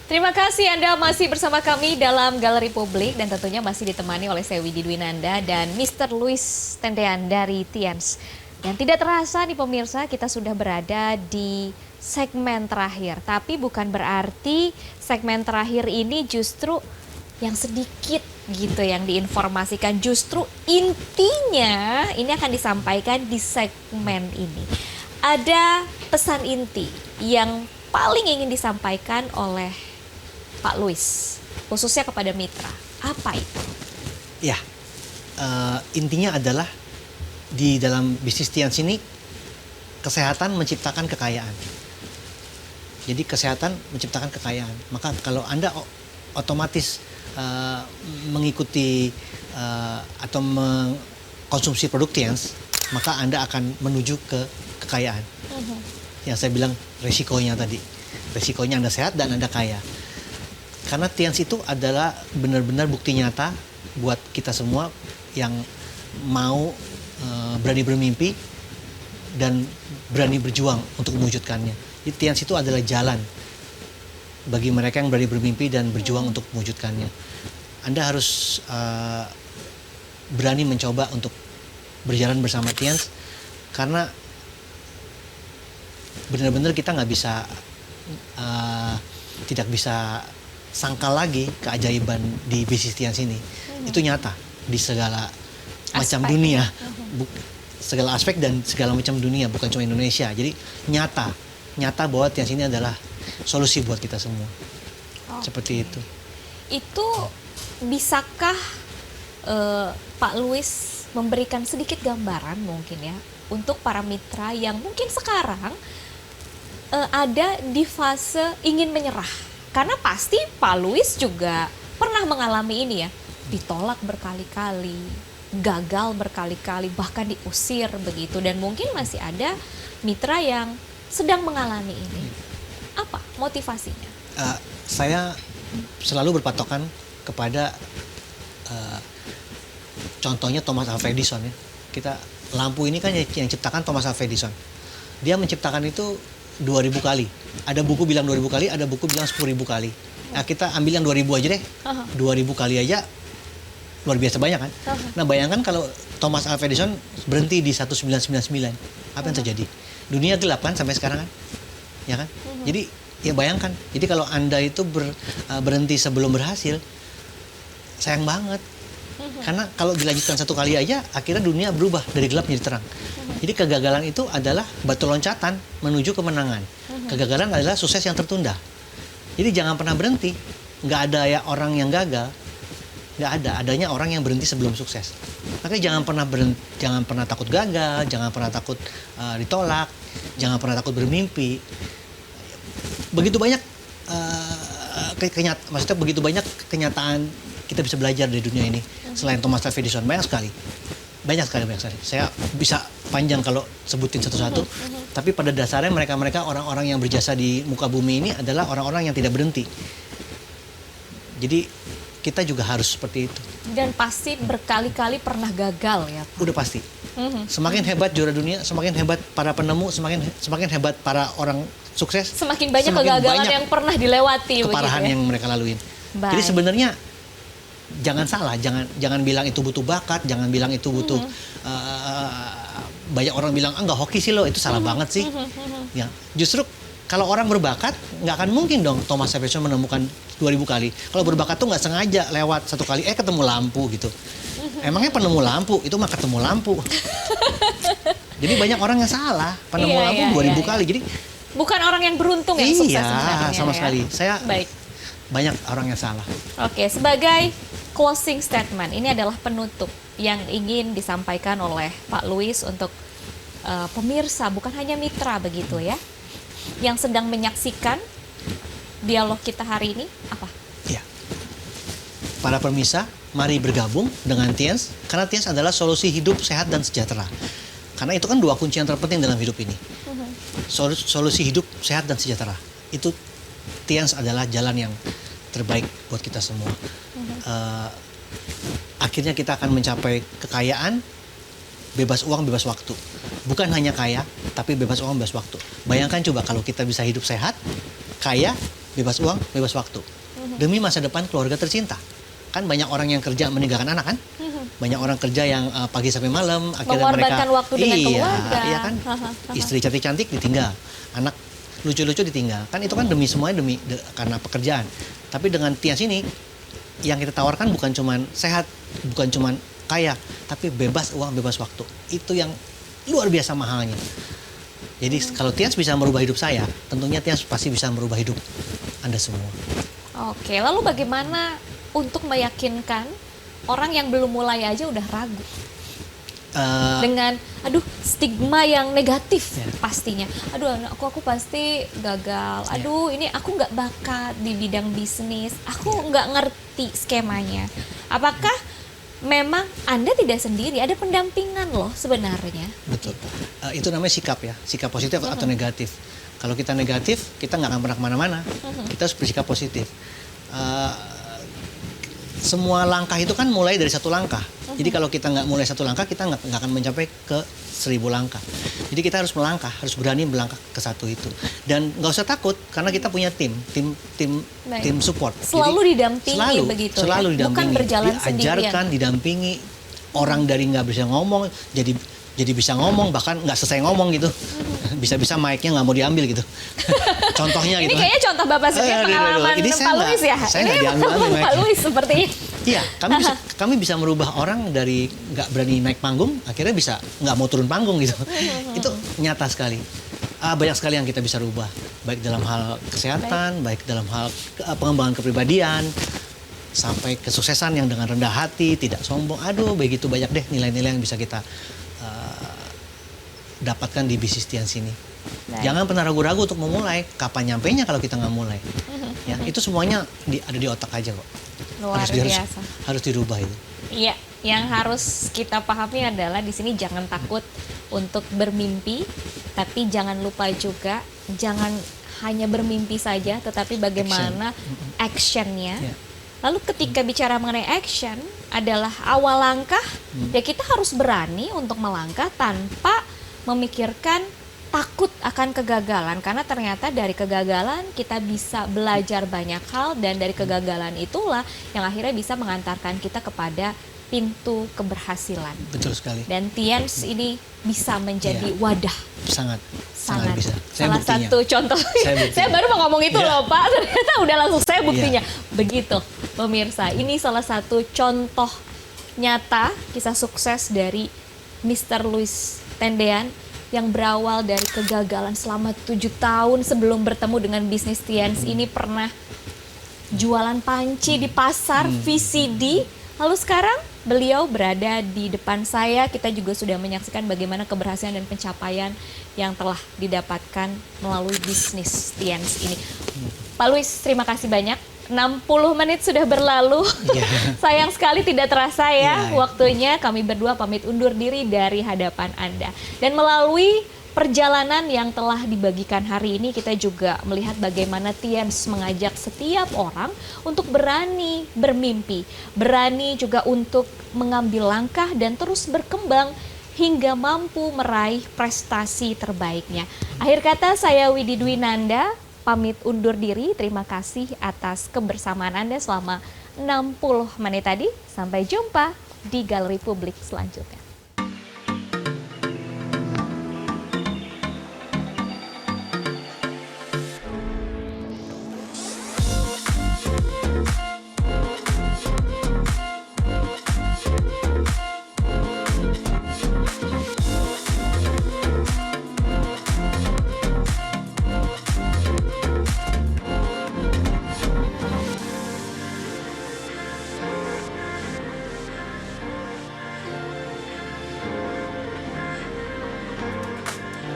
D: Terima kasih Anda masih bersama kami dalam Galeri Publik dan tentunya masih ditemani oleh saya Widi Dwinanda dan Mr. Luis Tendean dari Tians. Dan tidak terasa nih pemirsa, kita sudah berada di segmen terakhir. Tapi bukan berarti segmen terakhir ini justru yang sedikit gitu yang diinformasikan. Justru intinya ini akan disampaikan di segmen ini. Ada pesan inti yang paling ingin disampaikan oleh Pak Luis, khususnya kepada mitra. Apa itu?
C: Ya, intinya adalah di dalam bisnis Tians ini kesehatan menciptakan kekayaan. Jadi kesehatan menciptakan kekayaan. Maka kalau Anda otomatis mengikuti atau mengkonsumsi produk Tians, maka Anda akan menuju ke kekayaan. Yang saya bilang resikonya tadi. Resikonya Anda sehat dan Anda kaya. Karena Tians itu adalah benar-benar bukti nyata buat kita semua yang mau berani bermimpi dan berani berjuang untuk mewujudkannya. Jadi Tians itu adalah jalan bagi mereka yang berani bermimpi dan berjuang untuk mewujudkannya. Anda harus berani mencoba untuk berjalan bersama Tians, karena benar-benar kita nggak bisa tidak bisa sangkal lagi keajaiban di bisnis Tians ini. Itu nyata di segala macam dunia, segala aspek dan segala macam dunia, bukan cuma Indonesia. Jadi nyata bahwa Tians ini adalah solusi buat kita semua. Seperti itu.
D: Itu bisakah Pak Louis memberikan sedikit gambaran mungkin ya untuk para mitra yang mungkin sekarang ada di fase ingin menyerah? Karena pasti Pak Louis juga pernah mengalami ini ya, ditolak berkali-kali, gagal berkali-kali, bahkan diusir begitu, dan mungkin masih ada mitra yang sedang mengalami ini. Apa motivasinya?
C: Saya selalu berpatokan kepada contohnya Thomas Alva Edison ya. Lampu ini kan yang ciptakan Thomas Alva Edison. Dia menciptakan itu 2000 kali. Ada buku bilang 2000 kali, ada buku bilang 10.000 kali. Nah, kita ambil yang 2000 aja deh. 2000 kali aja luar biasa banyak kan. Nah, bayangkan kalau Thomas Alva Edison berhenti di 1999. Apa yang terjadi? Dunia gelap kan sampai sekarang kan? Ya kan? Jadi ya bayangkan. Jadi kalau Anda itu berhenti sebelum berhasil, sayang banget. Karena kalau dilanjutkan satu kali aja, akhirnya dunia berubah dari gelap menjadi terang. Jadi kegagalan itu adalah batu loncatan menuju kemenangan. Kegagalan adalah sukses yang tertunda. Jadi jangan pernah berhenti. Nggak ada ya orang yang gagal. Nggak ada. Adanya orang yang berhenti sebelum sukses. Makanya jangan pernah takut gagal, jangan pernah takut ditolak, jangan pernah takut bermimpi. Begitu banyak maksudnya begitu banyak kenyataan kita bisa belajar dari dunia ini. Selain Thomas Alva Edison, banyak sekali. Saya bisa panjang kalau sebutin satu-satu. Tapi pada dasarnya mereka orang-orang yang berjasa di muka bumi ini adalah orang-orang yang tidak berhenti. Jadi kita juga harus seperti itu.
D: Dan pasti berkali-kali pernah gagal ya Pak?
C: Udah pasti. Semakin hebat juara dunia, semakin hebat para penemu, semakin hebat para orang sukses.
D: Semakin banyak kegagalan yang pernah dilewati.
C: Keparahan
D: begitu ya?
C: yang mereka laluin.
D: Baik.
C: Jadi sebenarnya jangan salah, jangan bilang itu butuh bakat, jangan bilang itu butuh banyak orang bilang enggak hoki sih lo, itu salah banget sih. Ya, justru kalau orang berbakat nggak akan mungkin dong Thomas Alva Edison menemukan 2000 kali. Kalau berbakat tuh nggak sengaja lewat satu kali ketemu lampu gitu. Emangnya penemu lampu itu mah ketemu lampu. Jadi banyak orang yang salah, penemu lampu 2000 kali. Jadi
D: bukan orang yang beruntung yang sukses sebenarnya.
C: Iya, sama sekali. Saya
D: baik.
C: Banyak orang yang salah.
D: Oke, sebagai closing statement, ini adalah penutup yang ingin disampaikan oleh Pak Louis untuk pemirsa, bukan hanya mitra begitu ya, yang sedang menyaksikan dialog kita hari ini, apa?
C: Ya. Para pemirsa, mari bergabung dengan Tians, karena Tians adalah solusi hidup sehat dan sejahtera. Karena itu kan dua kunci yang terpenting dalam hidup ini. Solusi hidup sehat dan sejahtera. Itu Tians adalah jalan yang terbaik buat kita semua. Akhirnya kita akan mencapai kekayaan, bebas uang, bebas waktu. Bukan hanya kaya, tapi bebas uang, bebas waktu. Bayangkan coba kalau kita bisa hidup sehat, kaya, bebas uang, bebas waktu. Demi masa depan keluarga tercinta. Kan banyak orang yang kerja meninggalkan anak kan? Banyak orang kerja yang pagi sampai malam, akhirnya mereka
D: waktu dengan keluarga.
C: Iya kan? Istri cantik-cantik ditinggal, anak lucu-lucu ditinggal. Kan itu kan semuanya karena pekerjaan. Tapi dengan Tians ini yang kita tawarkan bukan cuman sehat, bukan cuman kaya, tapi bebas uang, bebas waktu. Itu yang luar biasa mahalnya. Jadi kalau Tians bisa merubah hidup saya, tentunya Tians pasti bisa merubah hidup Anda semua.
D: Oke, lalu bagaimana untuk meyakinkan orang yang belum mulai aja udah ragu? Dengan stigma yang negatif pastinya. Aku pasti gagal. Ini aku nggak bakat di bidang bisnis. Aku nggak ngerti skemanya. Apakah memang Anda tidak sendiri? Ada pendampingan loh sebenarnya.
C: Betul. Itu namanya sikap ya, sikap positif atau negatif. Kalau kita negatif, kita nggak akan pernah kemana-mana. Kita harus bersikap positif. Semua langkah itu kan mulai dari satu langkah. Jadi kalau kita nggak mulai satu langkah, kita nggak akan mencapai ke 1000 langkah. Jadi kita harus melangkah, harus berani melangkah ke satu itu. Dan nggak usah takut karena kita punya tim support.
D: Selalu
C: Jadi,
D: didampingi begitu
C: selalu
D: ya? Bukan
C: didampingi,
D: berjalan
C: diajarkan, didampingi. Orang dari nggak bisa ngomong jadi bisa ngomong, bahkan nggak selesai ngomong gitu. Bisa-bisa mic-nya nggak mau diambil gitu. Contohnya gitu.
D: Ini kayaknya contoh Bapak sendiri pengalaman
C: Ini
D: Pak Luis ya?
C: Saya nggak diambil
D: Pak Luis sepertinya.
C: Iya, kami bisa merubah orang dari nggak berani naik panggung, akhirnya bisa nggak mau turun panggung gitu. Itu nyata sekali. Banyak sekali yang kita bisa rubah, baik dalam hal kesehatan, baik dalam hal pengembangan kepribadian, sampai kesuksesan yang dengan rendah hati, tidak sombong. Aduh, begitu banyak deh nilai-nilai yang bisa kita dapatkan di bisnis Tians ini.
D: Baik.
C: Jangan pernah ragu-ragu untuk memulai. Kapan nyampainya kalau kita nggak mulai? Ya, itu semuanya ada di otak aja kok.
D: Luar biasa.
C: Harus dirubah itu.
D: Iya, yang harus kita pahami adalah di sini jangan takut untuk bermimpi, tapi jangan lupa juga jangan hanya bermimpi saja, tetapi bagaimana actionnya.
C: Yeah.
D: Lalu ketika bicara mengenai action adalah awal langkah, ya kita harus berani untuk melangkah tanpa memikirkan takut akan kegagalan, karena ternyata dari kegagalan kita bisa belajar banyak hal, dan dari kegagalan itulah yang akhirnya bisa mengantarkan kita kepada pintu keberhasilan.
C: Betul sekali.
D: Dan Tians ini bisa menjadi wadah.
C: Sangat bisa.
D: Salah satu contoh.
C: Saya
D: Saya baru mau ngomong itu loh Pak, ternyata udah langsung saya buktinya. Begitu pemirsa, ini salah satu contoh nyata kisah sukses dari Mr. Luis Tendean yang berawal dari kegagalan selama 7 tahun sebelum bertemu dengan bisnis Tians. Ini pernah jualan panci di pasar, VCD, lalu sekarang beliau berada di depan saya. Kita juga sudah menyaksikan bagaimana keberhasilan dan pencapaian yang telah didapatkan melalui bisnis Tians ini. Pak Luis, terima kasih banyak. 60 menit sudah berlalu. Sayang sekali tidak terasa ya waktunya. Kami berdua pamit undur diri dari hadapan Anda. Dan melalui perjalanan yang telah dibagikan hari ini, kita juga melihat bagaimana Tians mengajak setiap orang untuk berani bermimpi, berani juga untuk mengambil langkah dan terus berkembang hingga mampu meraih prestasi terbaiknya. Akhir kata, saya Widi Dwinanda pamit undur diri. Terima kasih atas kebersamaan Anda selama 60 menit tadi. Sampai jumpa di Galeri Publik selanjutnya.